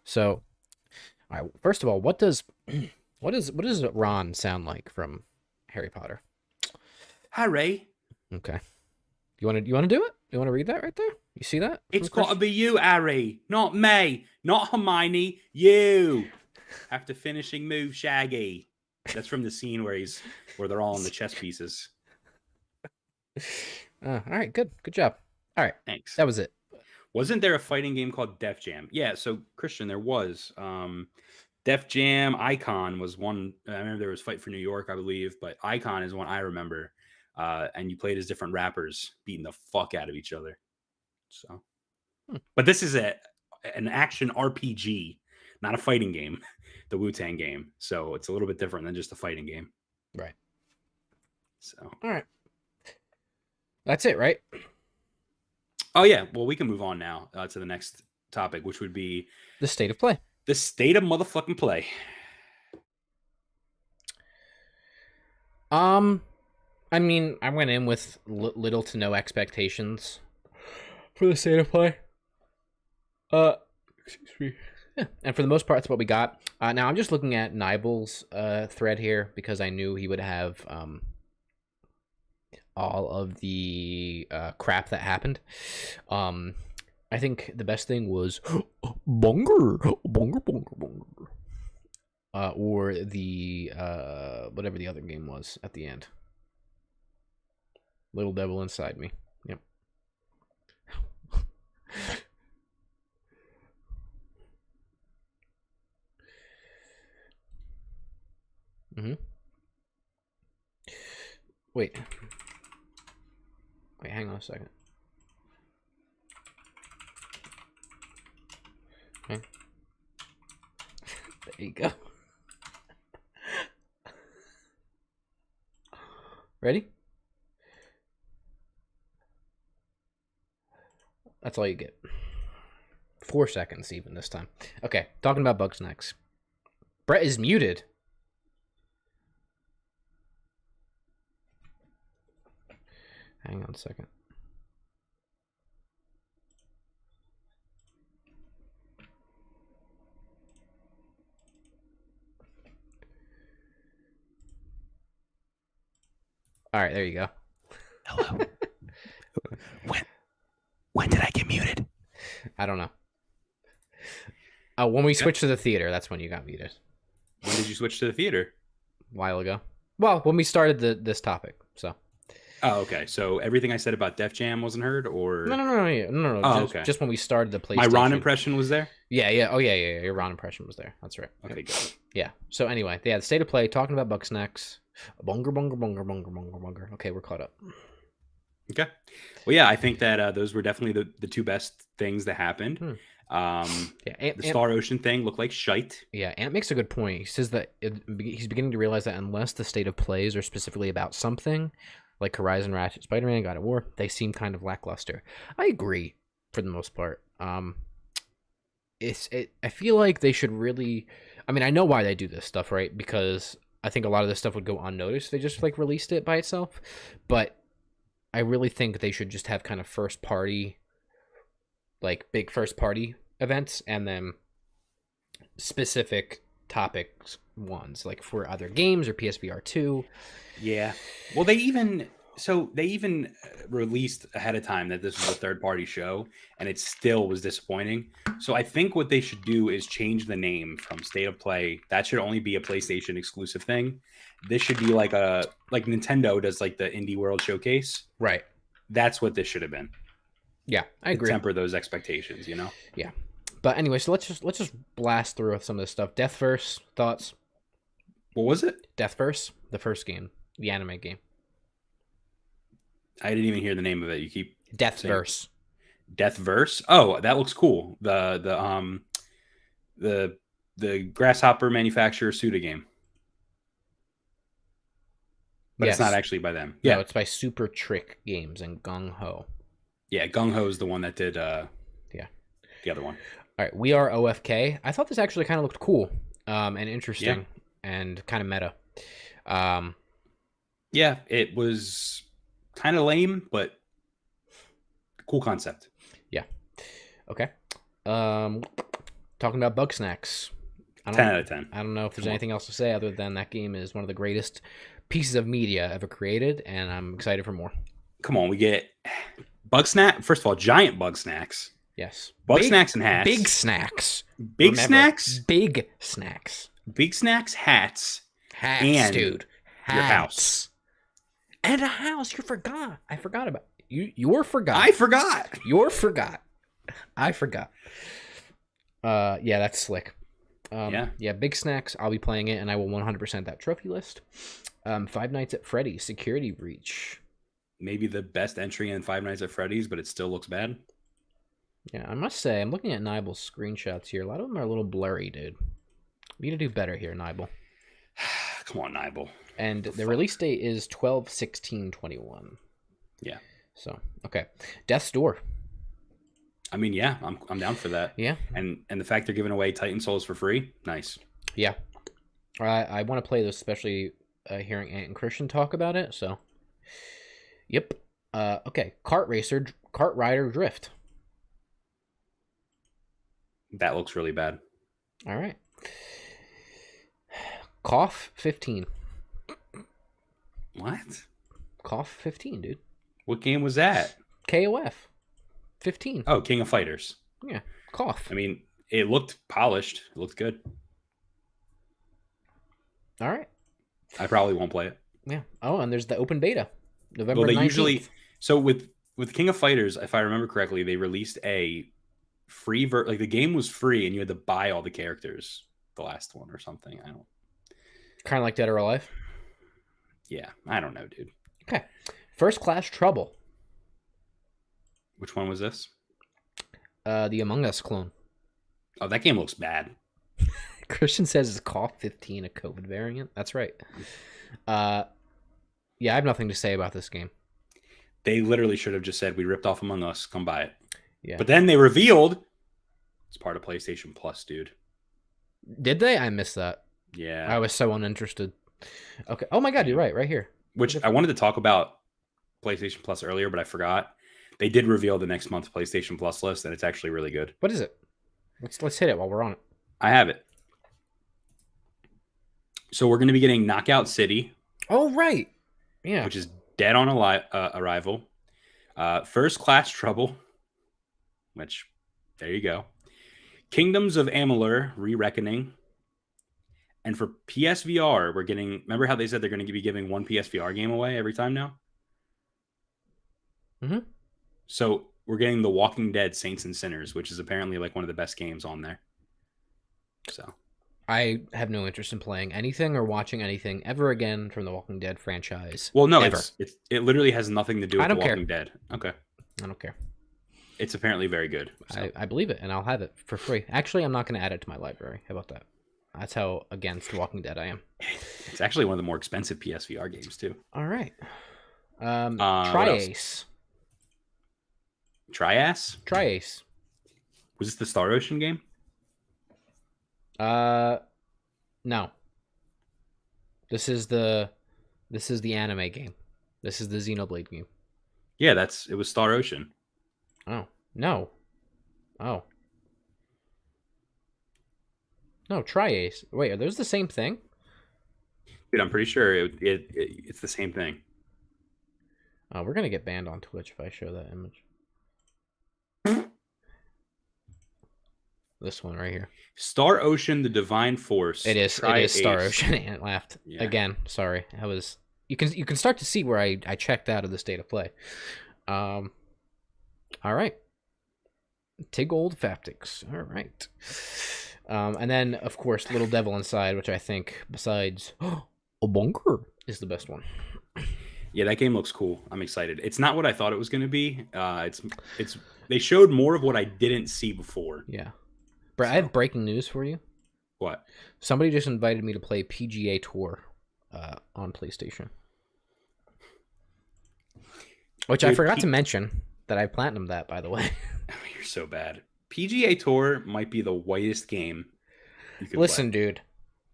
So, all right. First of all, what does Ron sound like from Harry Potter? Harry. Okay. You want to do it? You want to read that right there? You see that? It's got to be you, Harry, not me, not Hermione. You. After finishing move, Shaggy. That's from the scene where they're all on the chess pieces. All right. Good job. All right. Thanks. That was it. Wasn't there a fighting game called Def Jam? Yeah, so Christian, there was. Def Jam, Icon was one. I remember there was Fight for New York, I believe, but Icon is one I remember. And you played as different rappers beating the fuck out of each other. So, but this is an action RPG, not a fighting game, the Wu-Tang game. So it's a little bit different than just a fighting game. Right. So. All right. That's it, right? Oh, yeah. Well, we can move on now to the next topic, which would be... the state of play. The state of motherfucking play. I mean, I went in with little to no expectations for the state of play. Excuse me. Yeah. And for the most part, that's what we got. Now, I'm just looking at Nibel's thread here because I knew he would have... all of the crap that happened. I think the best thing was bonger, bonger, bonger, bonger. Or the whatever the other game was at the end. Little Devil Inside Me. Yep. Wait, hang on a second. Okay. There you go. Ready? That's all you get. 4 seconds even this time. Okay, talking about bugs next. Brett is muted. Hang on a second. All right, there you go. Hello. When did I get muted? I don't know. Oh, when we switched to the theater, that's when you got muted. When did you switch to the theater? A while ago. Well, when we started this topic, so. Oh, okay. So everything I said about Def Jam wasn't heard, or No. Oh, Just when we started the PlayStation. My Ron impression was there. Yeah. Oh, yeah. Your Ron impression was there. That's right. Okay, good. Yeah. So anyway, the state of play, talking about bug snacks. Bonger, bonger, bonger, bonger, bonger, bonger. Okay, we're caught up. Okay. Well, yeah, I think that those were definitely the two best things that happened. The Star Ocean thing looked like shite. Yeah, Ant makes a good point. He says that he's beginning to realize that unless the state of plays are specifically about something, like Horizon, Ratchet, Spider-Man, God of War, they seem kind of lackluster. I agree for the most part. I feel like they should really. I mean, I know why they do this stuff, right? Because I think a lot of this stuff would go unnoticed if they just like released it by itself. But I really think they should just have kind of first party, like big first party events, and then specific topics ones, like for other games or PSVR 2. Yeah. Well, they even released ahead of time that this was a third party show, and it still was disappointing. So I think what they should do is change the name from State of Play. That should only be a PlayStation exclusive thing. This should be like Nintendo does, like the Indie World Showcase. Right. That's what this should have been. Yeah, I agree. Temper those expectations, you know? Yeah. But anyway, so let's just blast through some of this stuff. Deathverse, thoughts? What was it? Deathverse, the first game, the anime game. I didn't even hear the name of it. You keep Deathverse. Deathverse? Oh, that looks cool. The Grasshopper manufacturer Suda game. But Yes. It's not actually by them. Yeah, no, it's by Super Trick Games and Gung Ho. Yeah, Gung Ho is the one that did the other one. All right, we are OFK. I thought this actually kind of looked cool and interesting and kind of meta. Yeah, it was kind of lame, but cool concept. Yeah. Okay. Talking about bug snacks. 10 out of 10. I don't know if there's anything else to say other than that game is one of the greatest pieces of media ever created, and I'm excited for more. Come on, we get bug snack. First of all, giant bug snacks. Yes. Bug snacks and hats. Big snacks. Big Remember, snacks. Big snacks. Big snacks, hats. Hats, and dude. Hats. Your house. And a house. You forgot. I forgot about you. You're forgot. I forgot. You're forgot. I forgot. Yeah, that's slick. Yeah, Big Snacks. I'll be playing it, and I will 100% that trophy list. Five Nights at Freddy's Security Breach. Maybe the best entry in Five Nights at Freddy's, but it still looks bad. Yeah, I must say, I'm looking at Nibel's screenshots here. A lot of them are a little blurry, dude. We need to do better here, Nibel. Come on, Nibel. And the release date is 12/16/21. Yeah. So, okay. Death's Door. I mean, yeah, I'm down for that. Yeah. And the fact they're giving away Titan Souls for free, nice. Yeah. I want to play this, especially hearing Ant and Christian talk about it, so. Yep. Okay. Kart Rider Drift. That looks really bad. All right. Cough 15. What? Cough 15, dude. What game was that? KOF. 15. Oh, King of Fighters. Yeah, cough. I mean, it looked polished. It looked good. All right. I probably won't play it. Yeah. Oh, and there's the open beta, November. Well, they 19th. usually with King of Fighters, if I remember correctly, they released a free like the game was free and you had to buy all the characters. The last one or something. I don't. Kind of like Dead or Alive. Yeah, I don't know, dude. Okay. First Class Trouble. Which one was this? The Among Us clone. Oh, that game looks bad. Christian says it's cough 15, a COVID variant. That's right. Yeah, I have nothing to say about this game. They literally should have just said, we ripped off Among Us, come buy it. Yeah. But then they revealed it's part of PlayStation Plus, dude. Did they? I missed that. Yeah. I was so uninterested. Okay. Oh my God, you're right here. Which I wanted to talk about PlayStation Plus earlier, but I forgot. They did reveal the next month's PlayStation Plus list, and it's actually really good. What is it? Let's hit it while we're on it. I have it. So we're going to be getting Knockout City. Oh, right. Yeah. Which is dead on arrival. First Class Trouble, which, there you go. Kingdoms of Amalur, Re-Reckoning. And for PSVR, we're getting... Remember how they said they're going to be giving one PSVR game away every time now? Mm-hmm. So we're getting The Walking Dead Saints and Sinners, which is apparently like one of the best games on there. So... I have no interest in playing anything or watching anything ever again from the Walking Dead franchise. Well, no, ever. it literally has nothing to do with The Walking Dead. Okay. I don't care. It's apparently very good. So. I believe it, and I'll have it for free. Actually, I'm not going to add it to my library. How about that? That's how against Walking Dead I am. It's actually one of the more expensive PSVR games, too. All right. Tri-Ace. Tri-Ace? Tri-Ace. Was this the Star Ocean game? No. This is the anime game. This is the Xenoblade game. Yeah, it was Star Ocean. Oh, no. Oh. No, Tri-Ace. Wait, are those the same thing? Dude, I'm pretty sure it's the same thing. Oh, we're gonna get banned on Twitch if I show that image. This one right here. Star Ocean, the Divine Force. It is Star Ocean, and it laughed. Yeah. Again, sorry. You can start to see where I checked out of the state of play. All right. Tig old Haptics. All right. And then, of course, Little Devil Inside, which I think, besides a bunker, is the best one. Yeah, that game looks cool. I'm excited. It's not what I thought it was going to be. They showed more of what I didn't see before. Yeah. Brett, I have breaking news for you. What? Somebody just invited me to play PGA Tour on PlayStation. Which I forgot to mention that I platinumed that, by the way. You're so bad. PGA Tour might be the whitest game you could Listen, play. dude.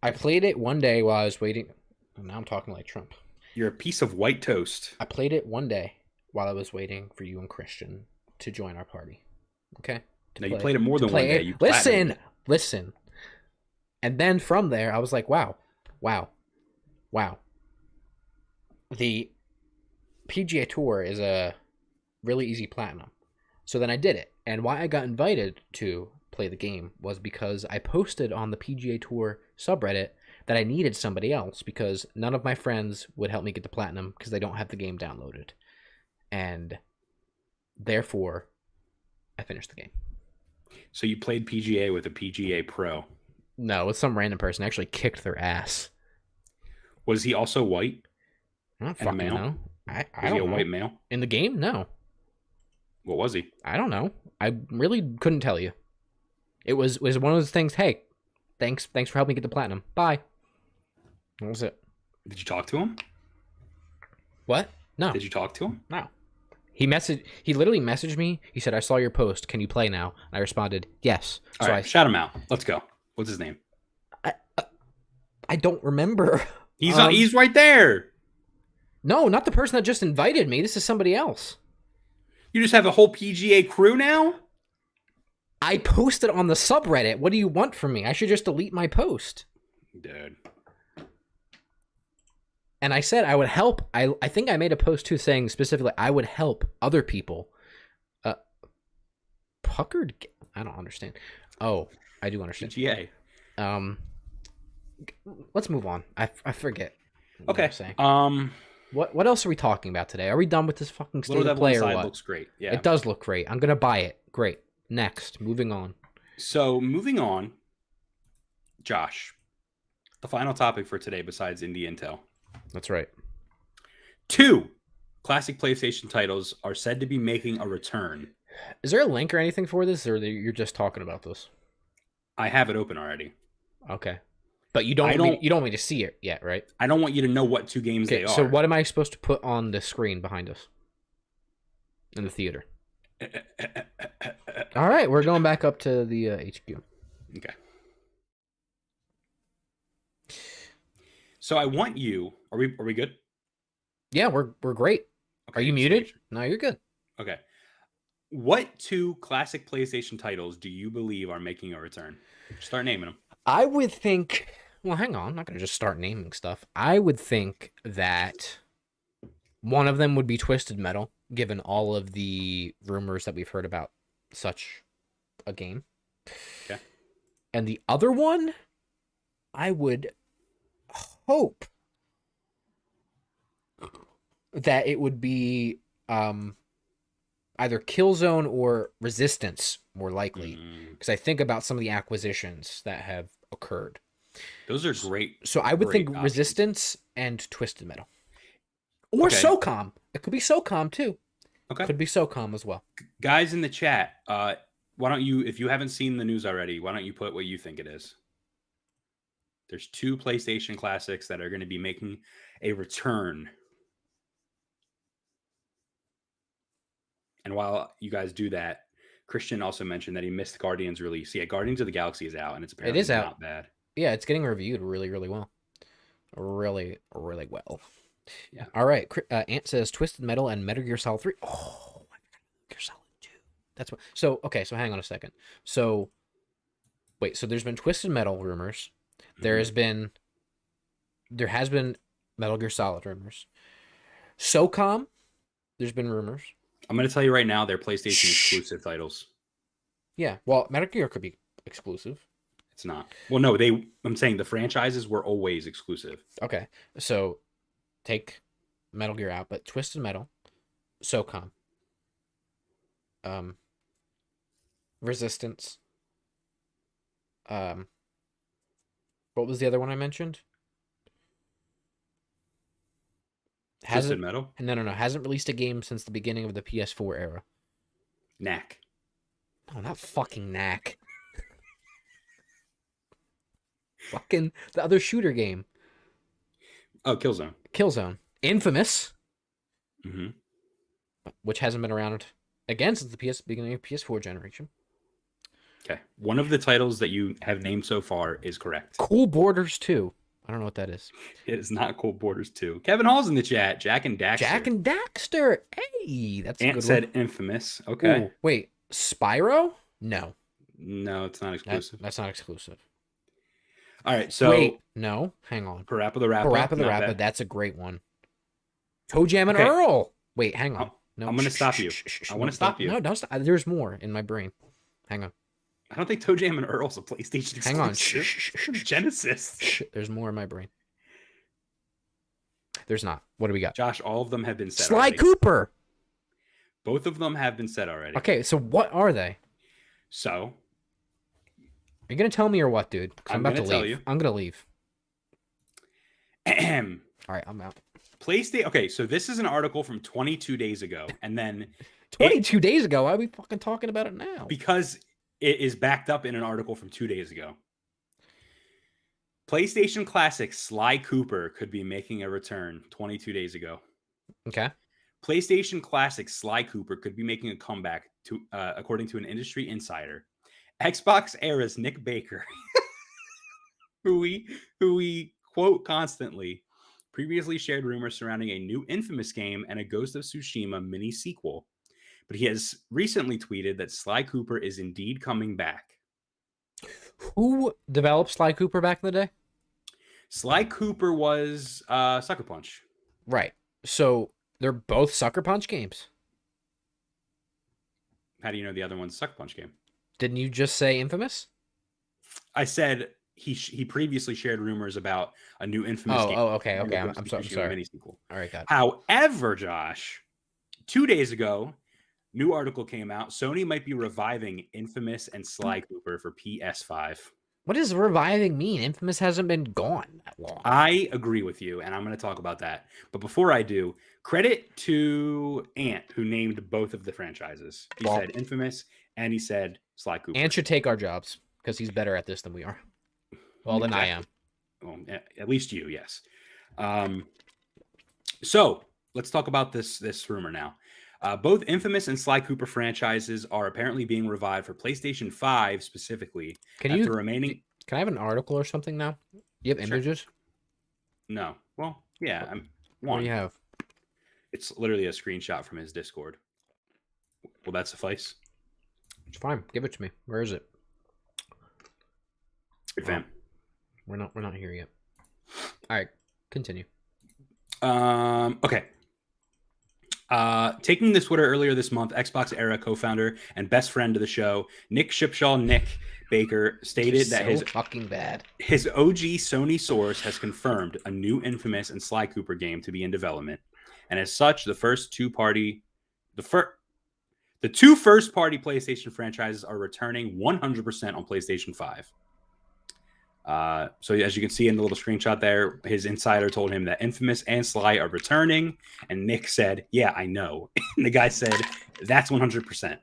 I played it one day while I was waiting. Now I'm talking like Trump. You're a piece of white toast. I played it one day while I was waiting for you and Christian to join our party. Okay? Now, you played it more than one day. You Listen. And then from there, I was like, wow. The PGA Tour is a really easy platinum. So then I did it. And why I got invited to play the game was because I posted on the PGA Tour subreddit that I needed somebody else because none of my friends would help me get the platinum because they don't have the game downloaded. And therefore, I finished the game. So you played PGA with a PGA Pro? No, with some random person. I actually kicked their ass. Was he also white? I don't fucking know. I don't know. Was he a white male? In the game? No. What was he? I don't know. I really couldn't tell you. It was one of those things, hey, thanks for helping me get the platinum. Bye. That was it. Did you talk to him? What? No. Did you talk to him? No. He literally messaged me. He said, I saw your post. Can you play now? I responded, yes. All right, shout him out. Let's go. What's his name? I don't remember. He's right there. No, not the person that just invited me. This is somebody else. You just have a whole PGA crew now? I posted on the subreddit. What do you want from me? I should just delete my post. Dude. And I said I would help. I think I made a post too saying specifically I would help other people Puckered? I don't understand. Oh, I do understand. GTA. Let's move on. I forget. What Okay. I'm saying. What else are we talking about today? Are we done with this fucking state Little of play Devil or Inside what? looks great. Yeah. It does look great. I'm gonna buy it. Great. Next, moving on. So moving on, Josh, the final topic for today besides Indie Intel. That's right. 2 classic PlayStation titles are said to be making a return. Is there a link or anything for this, or you're just talking about this? I have it open already. Okay, but you don't want me to see it yet, right? I don't want you to know what 2 games they are. So what am I supposed to put on the screen behind us in the theater? All right, we're going back up to the HQ. Okay. So I want you. Are we good? Yeah, we're great. Okay, are you muted? No, you're good. Okay. What 2 classic PlayStation titles do you believe are making a return? Start naming them. I would think. Well, hang on. I'm not going to just start naming stuff. I would think that one of them would be Twisted Metal, given all of the rumors that we've heard about such a game. Okay. And the other one, I would hope that it would be either Killzone or Resistance, more likely, because I think about some of the acquisitions that have occurred. Those are great. So I would think options. Resistance and Twisted Metal, or SOCOM. It could be SOCOM too. Okay, could be SOCOM as well. Guys in the chat, why don't you, if you haven't seen the news already, why don't you put what you think it is? There's 2 PlayStation classics that are going to be making a return. And while you guys do that, Christian also mentioned that he missed Guardians release. Yeah, Guardians of the Galaxy is out, and it's apparently not bad. Yeah, it's getting reviewed really, really well. Really, really well. Yeah. All right. Ant says Twisted Metal and Metal Gear Solid 3. Oh, Metal Gear Solid 2. That's what. So, okay, so hang on a second. So, wait, so there's been Twisted Metal rumors. There has been Metal Gear Solid rumors. SOCOM, there's been rumors. I'm going to tell you right now, they're PlayStation exclusive titles. Yeah, well, Metal Gear could be exclusive. It's not. Well, no, I'm saying the franchises were always exclusive. Okay, so take Metal Gear out, but Twisted Metal, SOCOM, Resistance, what was the other one I mentioned? Twisted Metal? No. Hasn't released a game since the beginning of the PS4 era. Knack. No, not fucking Knack. Fucking the other shooter game. Oh, Killzone. Killzone. Infamous. Mm-hmm. Which hasn't been around again since the beginning of PS4 generation. Okay. One of the titles that you have named so far is correct. Cool Borders 2. I don't know what that is. It is not Cool Borders 2. Kevin Hall's in the chat. Jack and Daxter. Jack and Daxter. Hey, that's a Ant good said one. Infamous. Okay. Ooh, wait, Spyro? No. No, it's not exclusive. That's not exclusive. All right, so wait, no, hang on. Parappa the Rapper. Parappa the Rapper, that's a great one. Toe Jam and Earl. Wait, hang on. No, I'm going to stop you. I want to stop you. No, don't stop. There's more in my brain. Hang on. I don't think Toe Jam and Earl's a PlayStation exclusive. Hang on. Genesis. There's more in my brain. There's not. What do we got? Josh, all of them have been said Sly already. Cooper. Both of them have been said already. Okay, so what are they? So, are you gonna tell me or what, dude? 'Cause I'm about to leave. You. I'm gonna leave. All right, I'm out. PlayStation. Okay, so this is an article from 22 days ago, and then 22 days ago. Why are we fucking talking about it now? Because it is backed up in an article from 2 days ago. PlayStation Classic Sly Cooper could be making a return 22 days ago. Okay. PlayStation Classic Sly Cooper could be making a comeback, to according to an industry insider. Xbox era's Nick Baker, who we quote constantly, previously shared rumors surrounding a new Infamous game and a Ghost of Tsushima mini sequel. But he has recently tweeted that Sly Cooper is indeed coming back. Who developed Sly Cooper back in the day? Sly Cooper was Sucker Punch. Right. So they're both Sucker Punch games. How do you know the other one's a Sucker Punch game? Didn't you just say Infamous? I said he previously shared rumors about a new Infamous game. Okay. I'm sorry. Mini sequel. All right, got it. However, Josh, 2 days ago, new article came out. Sony might be reviving Infamous and Sly Cooper for PS5. What does reviving mean? Infamous hasn't been gone that long. I agree with you, and I'm going to talk about that. But before I do, credit to Ant, who named both of the franchises. He said Infamous, and he said Sly Cooper. Ant should take our jobs, because he's better at this than we are. Well, than I am. Well, at least you, yes. So let's talk about this rumor now. Both Infamous and Sly Cooper franchises are apparently being revived for PlayStation 5 specifically. Can I have an article or something now? You have images? No. Well, yeah. What do you have? It's literally a screenshot from his Discord. Will that suffice? It's fine. Give it to me. Where is it? Good fam. We're not here yet. All right, continue. Okay. Taking to Twitter earlier this month, Xbox Era co-founder and best friend of the show, Nick Baker, stated that his fucking bad. His OG Sony source has confirmed a new Infamous and Sly Cooper game to be in development, and as such, the two first-party PlayStation franchises are returning 100% on PlayStation 5. So as you can see in the little screenshot there, his insider told him that Infamous and Sly are returning, and Nick said, "Yeah, I know." And the guy said, "That's 100%."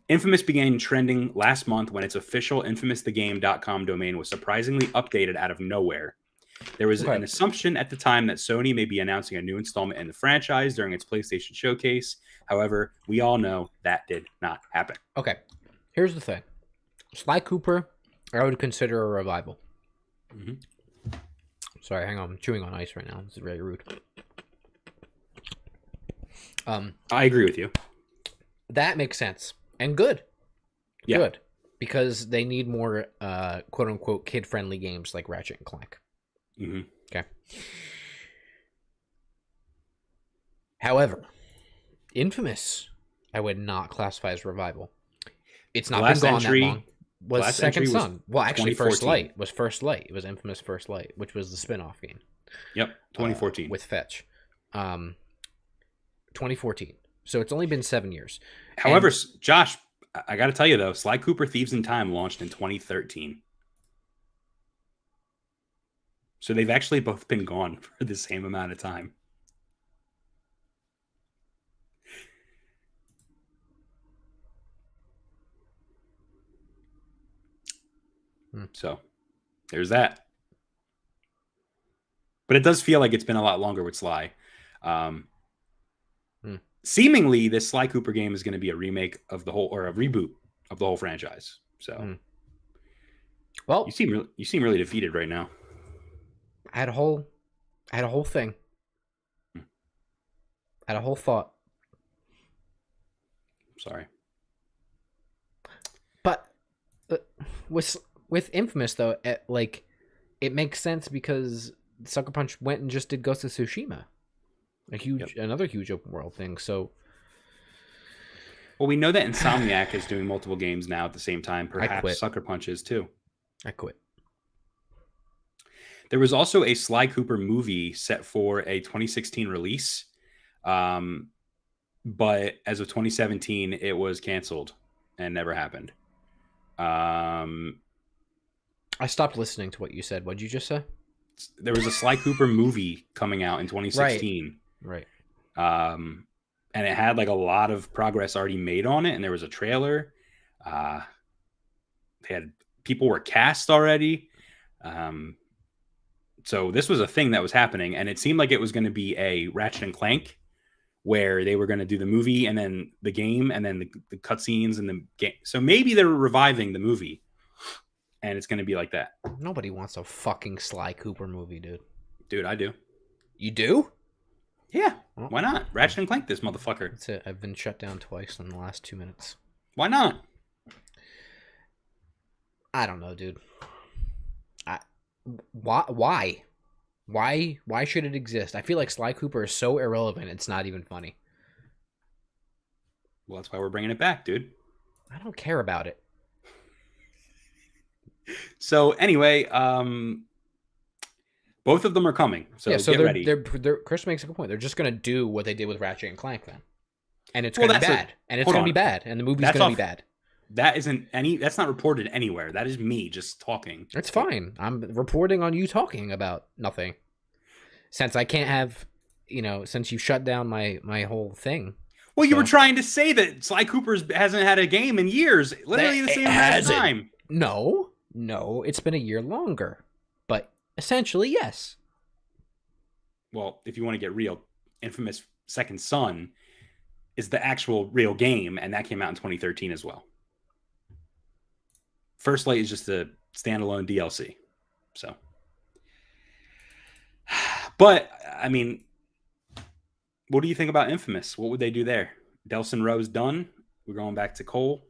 Infamous began trending last month when its official infamousthegame.com domain was surprisingly updated out of nowhere. There was an assumption at the time that Sony may be announcing a new installment in the franchise during its PlayStation showcase. However, we all know that did not happen. Okay, here's the thing. Sly Cooper, I would consider a revival. Sorry, hang on. I'm chewing on ice right now. This is very rude. I agree with you. That makes sense. And good. Yeah. Good. Because they need more quote-unquote kid-friendly games like Ratchet and Clank. Okay. However, Infamous, I would not classify as revival. It's not been gone that long. Was Second Son. Well, actually, First Light was First Light. It was Infamous First Light, which was the spin-off game. Yep, 2014. With Fetch. 2014. So it's only been 7 years. However, Josh, I got to tell you, though, Sly Cooper Thieves in Time launched in 2013. So they've actually both been gone for the same amount of time. So there's that. But it does feel like it's been a lot longer with Sly. Seemingly, this Sly Cooper game is going to be a remake of the whole, or a reboot of the whole franchise. So, well, you seem really defeated right now. I had a whole thing. I had a whole thought. Sorry. But with Infamous though, it makes sense because Sucker Punch went and just did Ghost of Tsushima, another huge open world thing. So, well, we know that Insomniac is doing multiple games now at the same time. Perhaps Sucker Punch is too. I quit. There was also a Sly Cooper movie set for a 2016 release, but as of 2017, it was canceled and never happened. I stopped listening to what you said. What did you just say? There was a Sly Cooper movie coming out in 2016. Right. And it had like a lot of progress already made on it, and there was a trailer. People were cast already. So this was a thing that was happening, and it seemed like it was going to be a Ratchet and Clank, where they were going to do the movie and then the game and then the cutscenes and the game. So maybe they're reviving the movie, and it's going to be like that. Nobody wants a fucking Sly Cooper movie, dude. Dude, I do. You do? Yeah. Why not? Ratchet and Clank this motherfucker. That's it. I've been shut down twice in the last 2 minutes. Why not? I don't know, dude. Why? Why should it exist? I feel like Sly Cooper is so irrelevant, it's not even funny. Well, that's why we're bringing it back, dude. I don't care about it. So anyway, both of them are coming. So yeah, so get ready. Chris makes a good point. They're just going to do what they did with Ratchet and Clank then. And it's Well, going to be that's bad. And it's going to be bad. And the movie's going to be bad. That's not reported anywhere. That is me just talking. It's fine. I'm reporting on you talking about nothing. Since I can't have, since you shut down my whole thing. Well, you were trying to say that Sly Cooper hasn't had a game in years. Literally the same amount of time. No, it's been a year longer. But essentially, yes. Well, if you want to get real, Infamous Second Son is the actual real game, and that came out in 2013 as well. First Light is just a standalone DLC. So, but I mean, what do you think about Infamous? What would they do there? Delson Rose done. We're going back to Cole.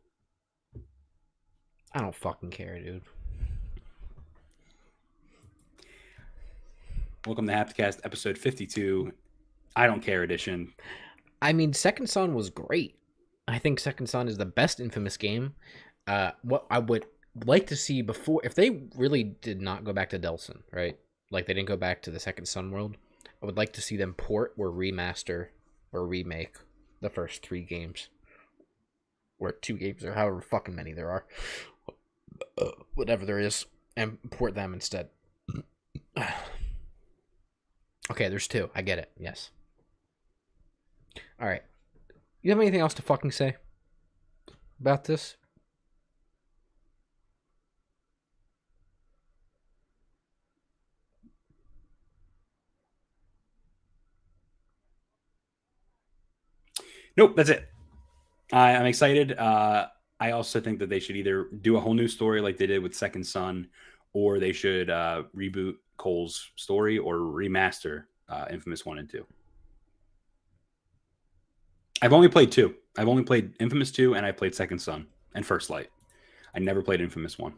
I don't fucking care, dude. Welcome to Hapticast episode 52. I don't care edition. I mean, Second Son was great. I think Second Son is the best Infamous game. What I would like to see before, if they really did not go back to Delson, right? Like they didn't go back to the Second Son world, I would like to see them port or remaster or remake the first 3 games. Or 2 games, or however fucking many there are. Whatever there is. And port them instead. Okay, there's 2. I get it. Yes. Alright. You have anything else to fucking say about this? Nope, that's it. I'm excited. I also think that they should either do a whole new story like they did with Second Son, or they should reboot Cole's story or remaster Infamous 1 and 2. I've only played 2. I've only played Infamous 2, and I played Second Son and First Light. I never played Infamous 1.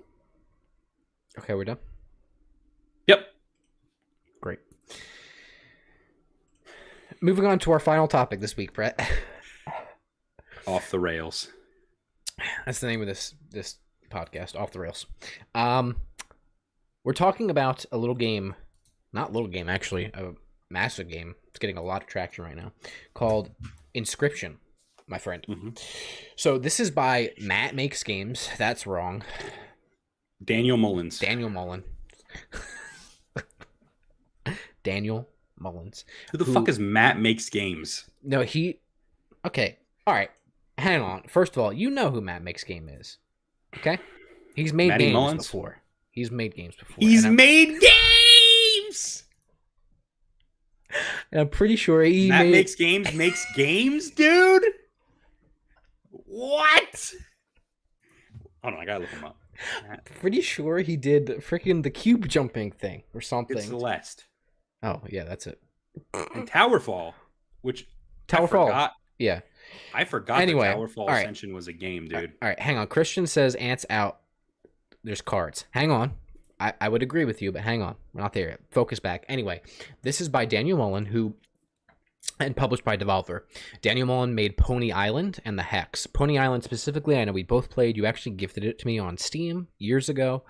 Okay, we're done? Yep. Great. Moving on to our final topic this week, Brett. Off the rails. That's the name of this podcast, Off the Rails. We're talking about a little game, not little game, actually, a massive game. It's getting a lot of traction right now, called Inscryption, my friend. Mm-hmm. So this is by Matt Makes Games. That's wrong. Daniel Mullins. Daniel Mullins. Daniel Mullins. Who the fuck is Matt Makes Games? No, okay. All right. Hang on. First of all, you know who Matt Makes Game is. Okay? He's made Matty games Mullins? before. He's made games before. He's made games! And I'm pretty sure Matt Makes games, dude? What? Hold on, I gotta look him up. Pretty sure he did freaking the cube jumping thing or something. It's Celeste. Oh, yeah, that's it. And Towerfall, which Towerfall. Yeah. I forgot anyway, that Towerfall Ascension was a game, dude. All right, hang on. Christian says ants out. There's cards. Hang on. I would agree with you, but hang on. We're not there yet. Focus back. Anyway, this is by Daniel Mullen, and published by Devolver. Daniel Mullen made Pony Island and The Hex. Pony Island specifically, I know we both played. You actually gifted it to me on Steam years ago.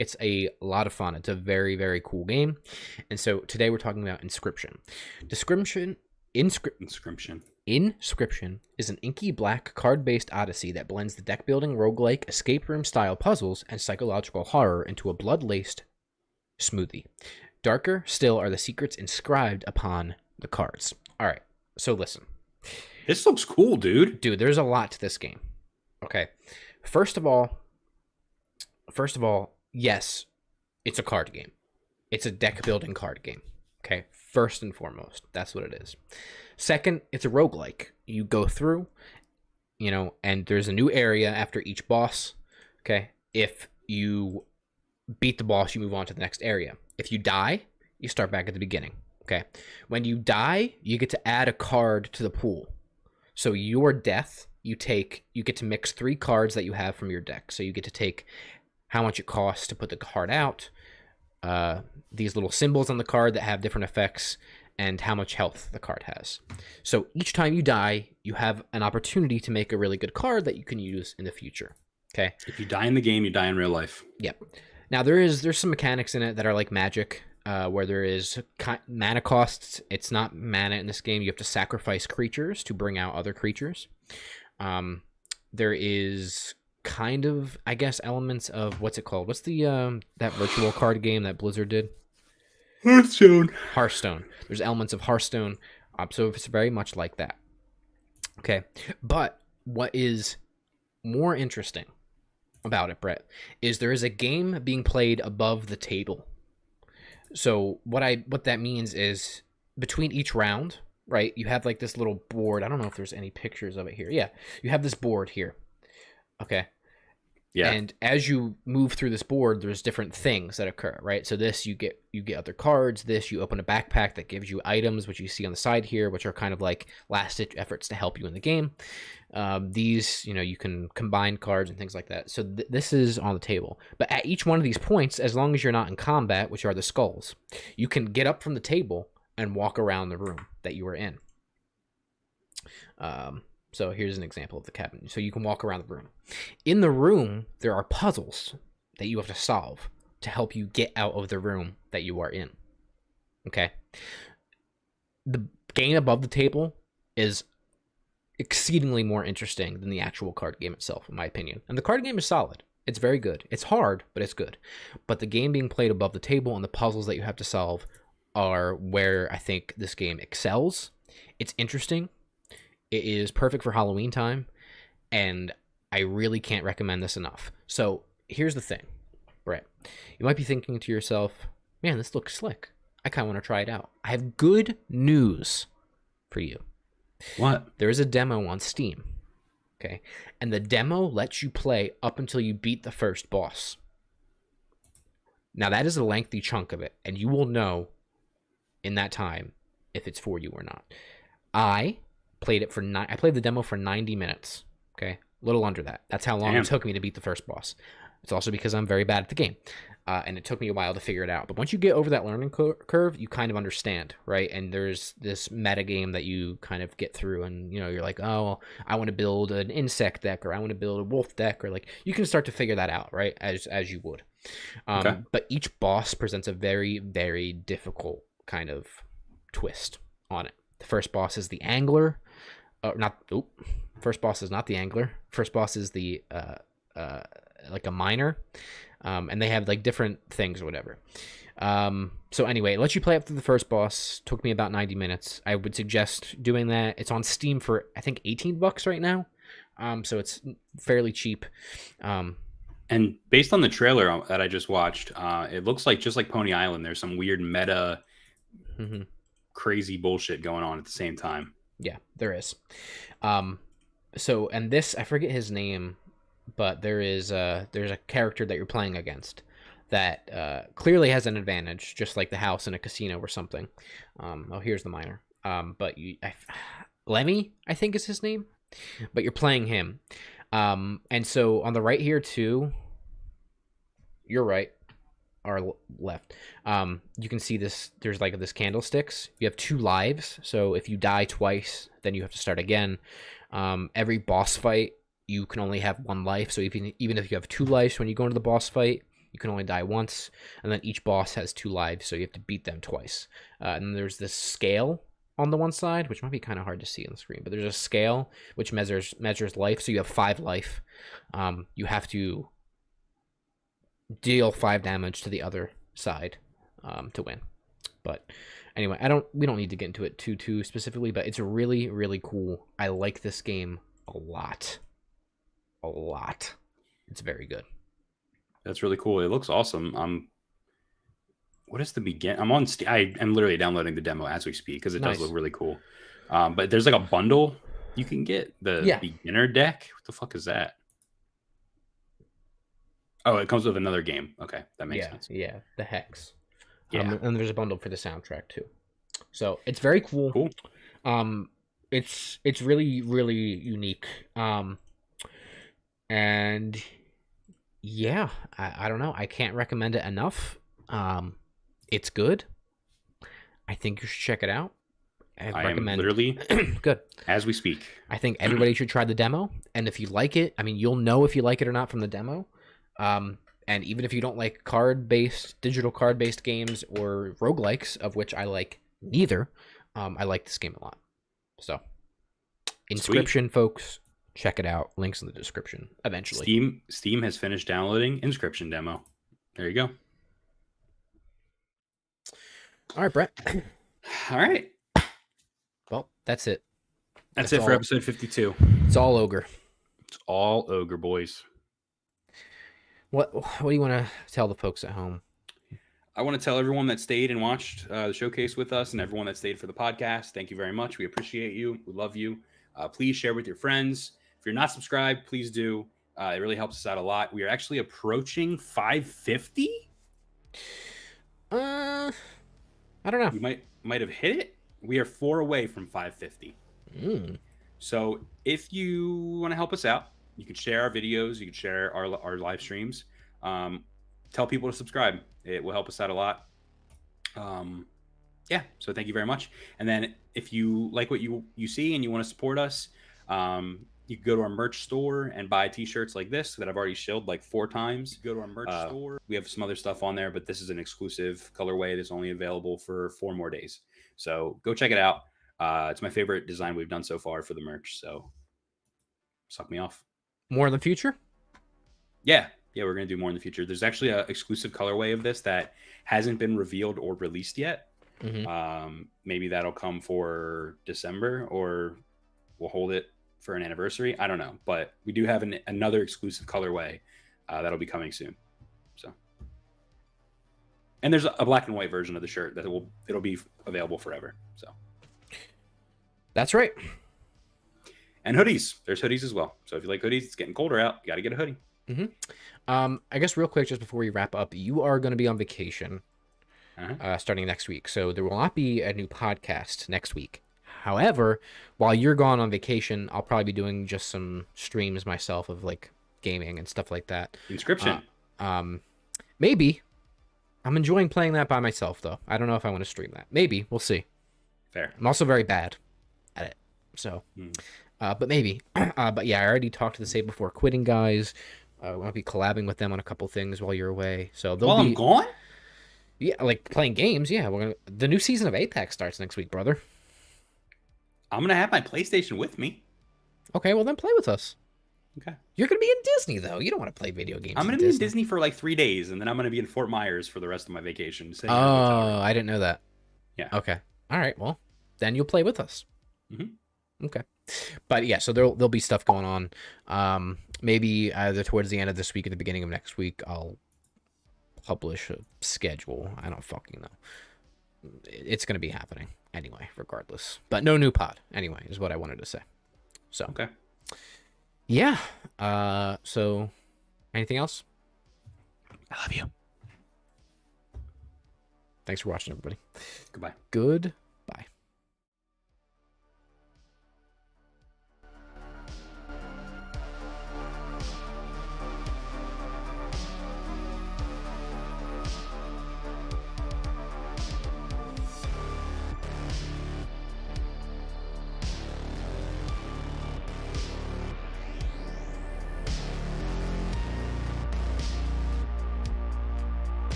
It's a lot of fun. It's a very, very cool game. And so today we're talking about Inscryption. Inscryption is an inky black card-based odyssey that blends the deck-building, roguelike, escape room-style puzzles and psychological horror into a blood-laced smoothie. Darker still are the secrets inscribed upon the cards. All right, so listen. This looks cool, dude. Dude, there's a lot to this game. Okay, first of all, yes, it's a card game. It's a deck-building card game. Okay, first and foremost, that's what it is. Second, it's a roguelike. You go through, and there's a new area after each boss. Okay, if you beat the boss, you move on to the next area. If you die, you start back at the beginning. Okay, when you die, you get to add a card to the pool. So your death, you get to mix 3 cards that you have from your deck. So you get to take how much it costs to put the card out, these little symbols on the card that have different effects, and how much health the card has. So each time you die, you have an opportunity to make a really good card that you can use in the future. Okay. If you die in the game, you die in real life. Yep. Now there's some mechanics in it that are like Magic, where there is mana costs. It's not mana in this game. You have to sacrifice creatures to bring out other creatures. There is kind of, I guess, elements of what's it called? What's the that virtual card game that Blizzard did? Hearthstone. There's elements of Hearthstone. So it's very much like that. Okay. But what is more interesting about it, Brett, is there is a game being played above the table. So what that means is between each round, right, you have like this little board. I don't know if there's any pictures of it here. Yeah, you have this board here. Okay. Yeah. And as you move through this board, there's different things that occur, right? So this, you get other cards. This, you open a backpack that gives you items, which you see on the side here, which are kind of like last-ditch efforts to help you in the game. These, you can combine cards and things like that. So this is on the table. But at each one of these points, as long as you're not in combat, which are the skulls, you can get up from the table and walk around the room that you were in. So here's an example of the cabin. So you can walk around the room. In the room, there are puzzles that you have to solve to help you get out of the room that you are in. Okay? The game above the table is exceedingly more interesting than the actual card game itself, in my opinion. And the card game is solid. It's very good. It's hard, but it's good. But the game being played above the table and the puzzles that you have to solve are where I think this game excels. It's interesting. It is perfect for Halloween time, and I really can't recommend this enough. So here's the thing, Brett. You might be thinking to yourself, man, this looks slick. I kind of want to try it out. I have good news for you. What? There is a demo on Steam, okay? And the demo lets you play up until you beat the first boss. Now, that is a lengthy chunk of it, and you will know in that time if it's for you or not. I played the demo for 90 minutes. Okay, a little under that. That's how long it took me to beat the first boss. It's also because I'm very bad at the game, and it took me a while to figure it out. But once you get over that learning curve, you kind of understand, right? And there's this meta game that you kind of get through, and you're like, oh, I want to build an insect deck, or I want to build a wolf deck, or like you can start to figure that out, right? As you would. Okay. But each boss presents a very, very difficult kind of twist on it. The first boss is the angler. First boss is not the angler. First boss is the like a miner, and they have like different things or whatever. So anyway, it lets you play up to the first boss. Took me about 90 minutes. I would suggest doing that. It's on Steam for I think $18 right now, so it's fairly cheap. And based on the trailer that I just watched, it looks like just like Pony Island. There's some weird meta, crazy bullshit going on at the same time. Yeah, there is. So, and this, I forget his name, but there's a character that you're playing against that clearly has an advantage, just like the house in a casino or something. Here's the miner. But Lemmy, I think is his name. But you're playing him. And so on the right here too, you're right. Or left, you can see this. There's like this candlesticks. You have 2 lives, so if you die twice, then you have to start again. Every boss fight, you can only have 1 life. So even if you have 2 lives when you go into the boss fight, you can only die once. And then each boss has 2 lives, so you have to beat them twice. And there's this scale on the one side, which might be kind of hard to see on the screen, but there's a scale which measures life. So you have 5 life. You have to deal 5 damage to the other side to win. But anyway, we don't need to get into it too specifically, but it's really, really cool. I like this game a lot. It's very good. That's really cool. It looks awesome. What is the begin? I'm literally downloading the demo as we speak because it does look really cool. But there's like a bundle you can get, the beginner deck. What the fuck is that? Oh, it comes with another game. Okay, that makes sense. Yeah, the Hex. Yeah, and there's a bundle for the soundtrack too. So it's very cool. Cool. It's really, really unique. And yeah, I don't know. I can't recommend it enough. It's good. I think you should check it out. I recommend. Am literally good as we speak. I think everybody should try the demo, and if you like it, I mean, you'll know if you like it or not from the demo. And even if you don't like digital card-based games or roguelikes, of which I like neither, I like this game a lot. So, Inscryption, Sweet. Folks, check it out. Links in the description eventually. Steam has finished downloading Inscryption demo. There you go. All right, Brett. All right. Well, that's it. That's it for episode 52. It's all ogre. It's all ogre, boys. What do you want to tell the folks at home? I want to tell everyone that stayed and watched the showcase with us, and everyone that stayed for the podcast, thank you very much. We appreciate you. We love you. Please share with your friends. If you're not subscribed, please do. It really helps us out a lot. We are actually approaching 550. I don't know. We might have hit it. We are 4 away from 550. So if you want to help us out, you can share our videos. You can share our live streams. Tell people to subscribe. It will help us out a lot. Yeah, so thank you very much. And then if you like what you see and you want to support us, you can go to our merch store and buy t-shirts like this that I've already shilled like 4 times. Go to our merch store. We have some other stuff on there, but this is an exclusive colorway that's only available for 4 more days. So go check it out. It's my favorite design we've done so far for the merch. So suck me off. More in the future? Yeah, we're going to do more in the future. There's actually an exclusive colorway of this that hasn't been revealed or released yet. Maybe that'll come for December, or we'll hold it for an anniversary. I don't know, but we do have another exclusive colorway that'll be coming soon. So, and there's a black and white version of the shirt that it'll be available forever. So that's right. And hoodies. There's hoodies as well. So if you like hoodies, it's getting colder out. You got to get a hoodie. I guess real quick, just before we wrap up, you are going to be on vacation starting next week. So there will not be a new podcast next week. However, while you're gone on vacation, I'll probably be doing just some streams myself of like gaming and stuff like that. Inscryption. Maybe. I'm enjoying playing that by myself, though. I don't know if I want to stream that. Maybe. We'll see. Fair. I'm also very bad at it. So, but maybe. But yeah, I already talked to the Save Before Quitting guys. I'll be collabing with them on a couple things while you're away. So they'll I'm gone? Yeah, like playing games. Yeah, the new season of Apex starts next week, brother. I'm going to have my PlayStation with me. Okay, well then play with us. Okay. You're going to be in Disney, though. You don't want to play video games. I'm going to be in Disney for like 3 days, and then I'm going to be in Fort Myers for the rest of my vacation. Oh, I didn't know that. Yeah. Okay. All right, well, then you'll play with us. Okay. But yeah, so there'll be stuff going on. Maybe either towards the end of this week or the beginning of next week, I'll publish a schedule. I don't fucking know. It's going to be happening anyway, regardless. But no new pod, anyway, is what I wanted to say. So, okay. Yeah. So, anything else? I love you. Thanks for watching, everybody. Goodbye. Good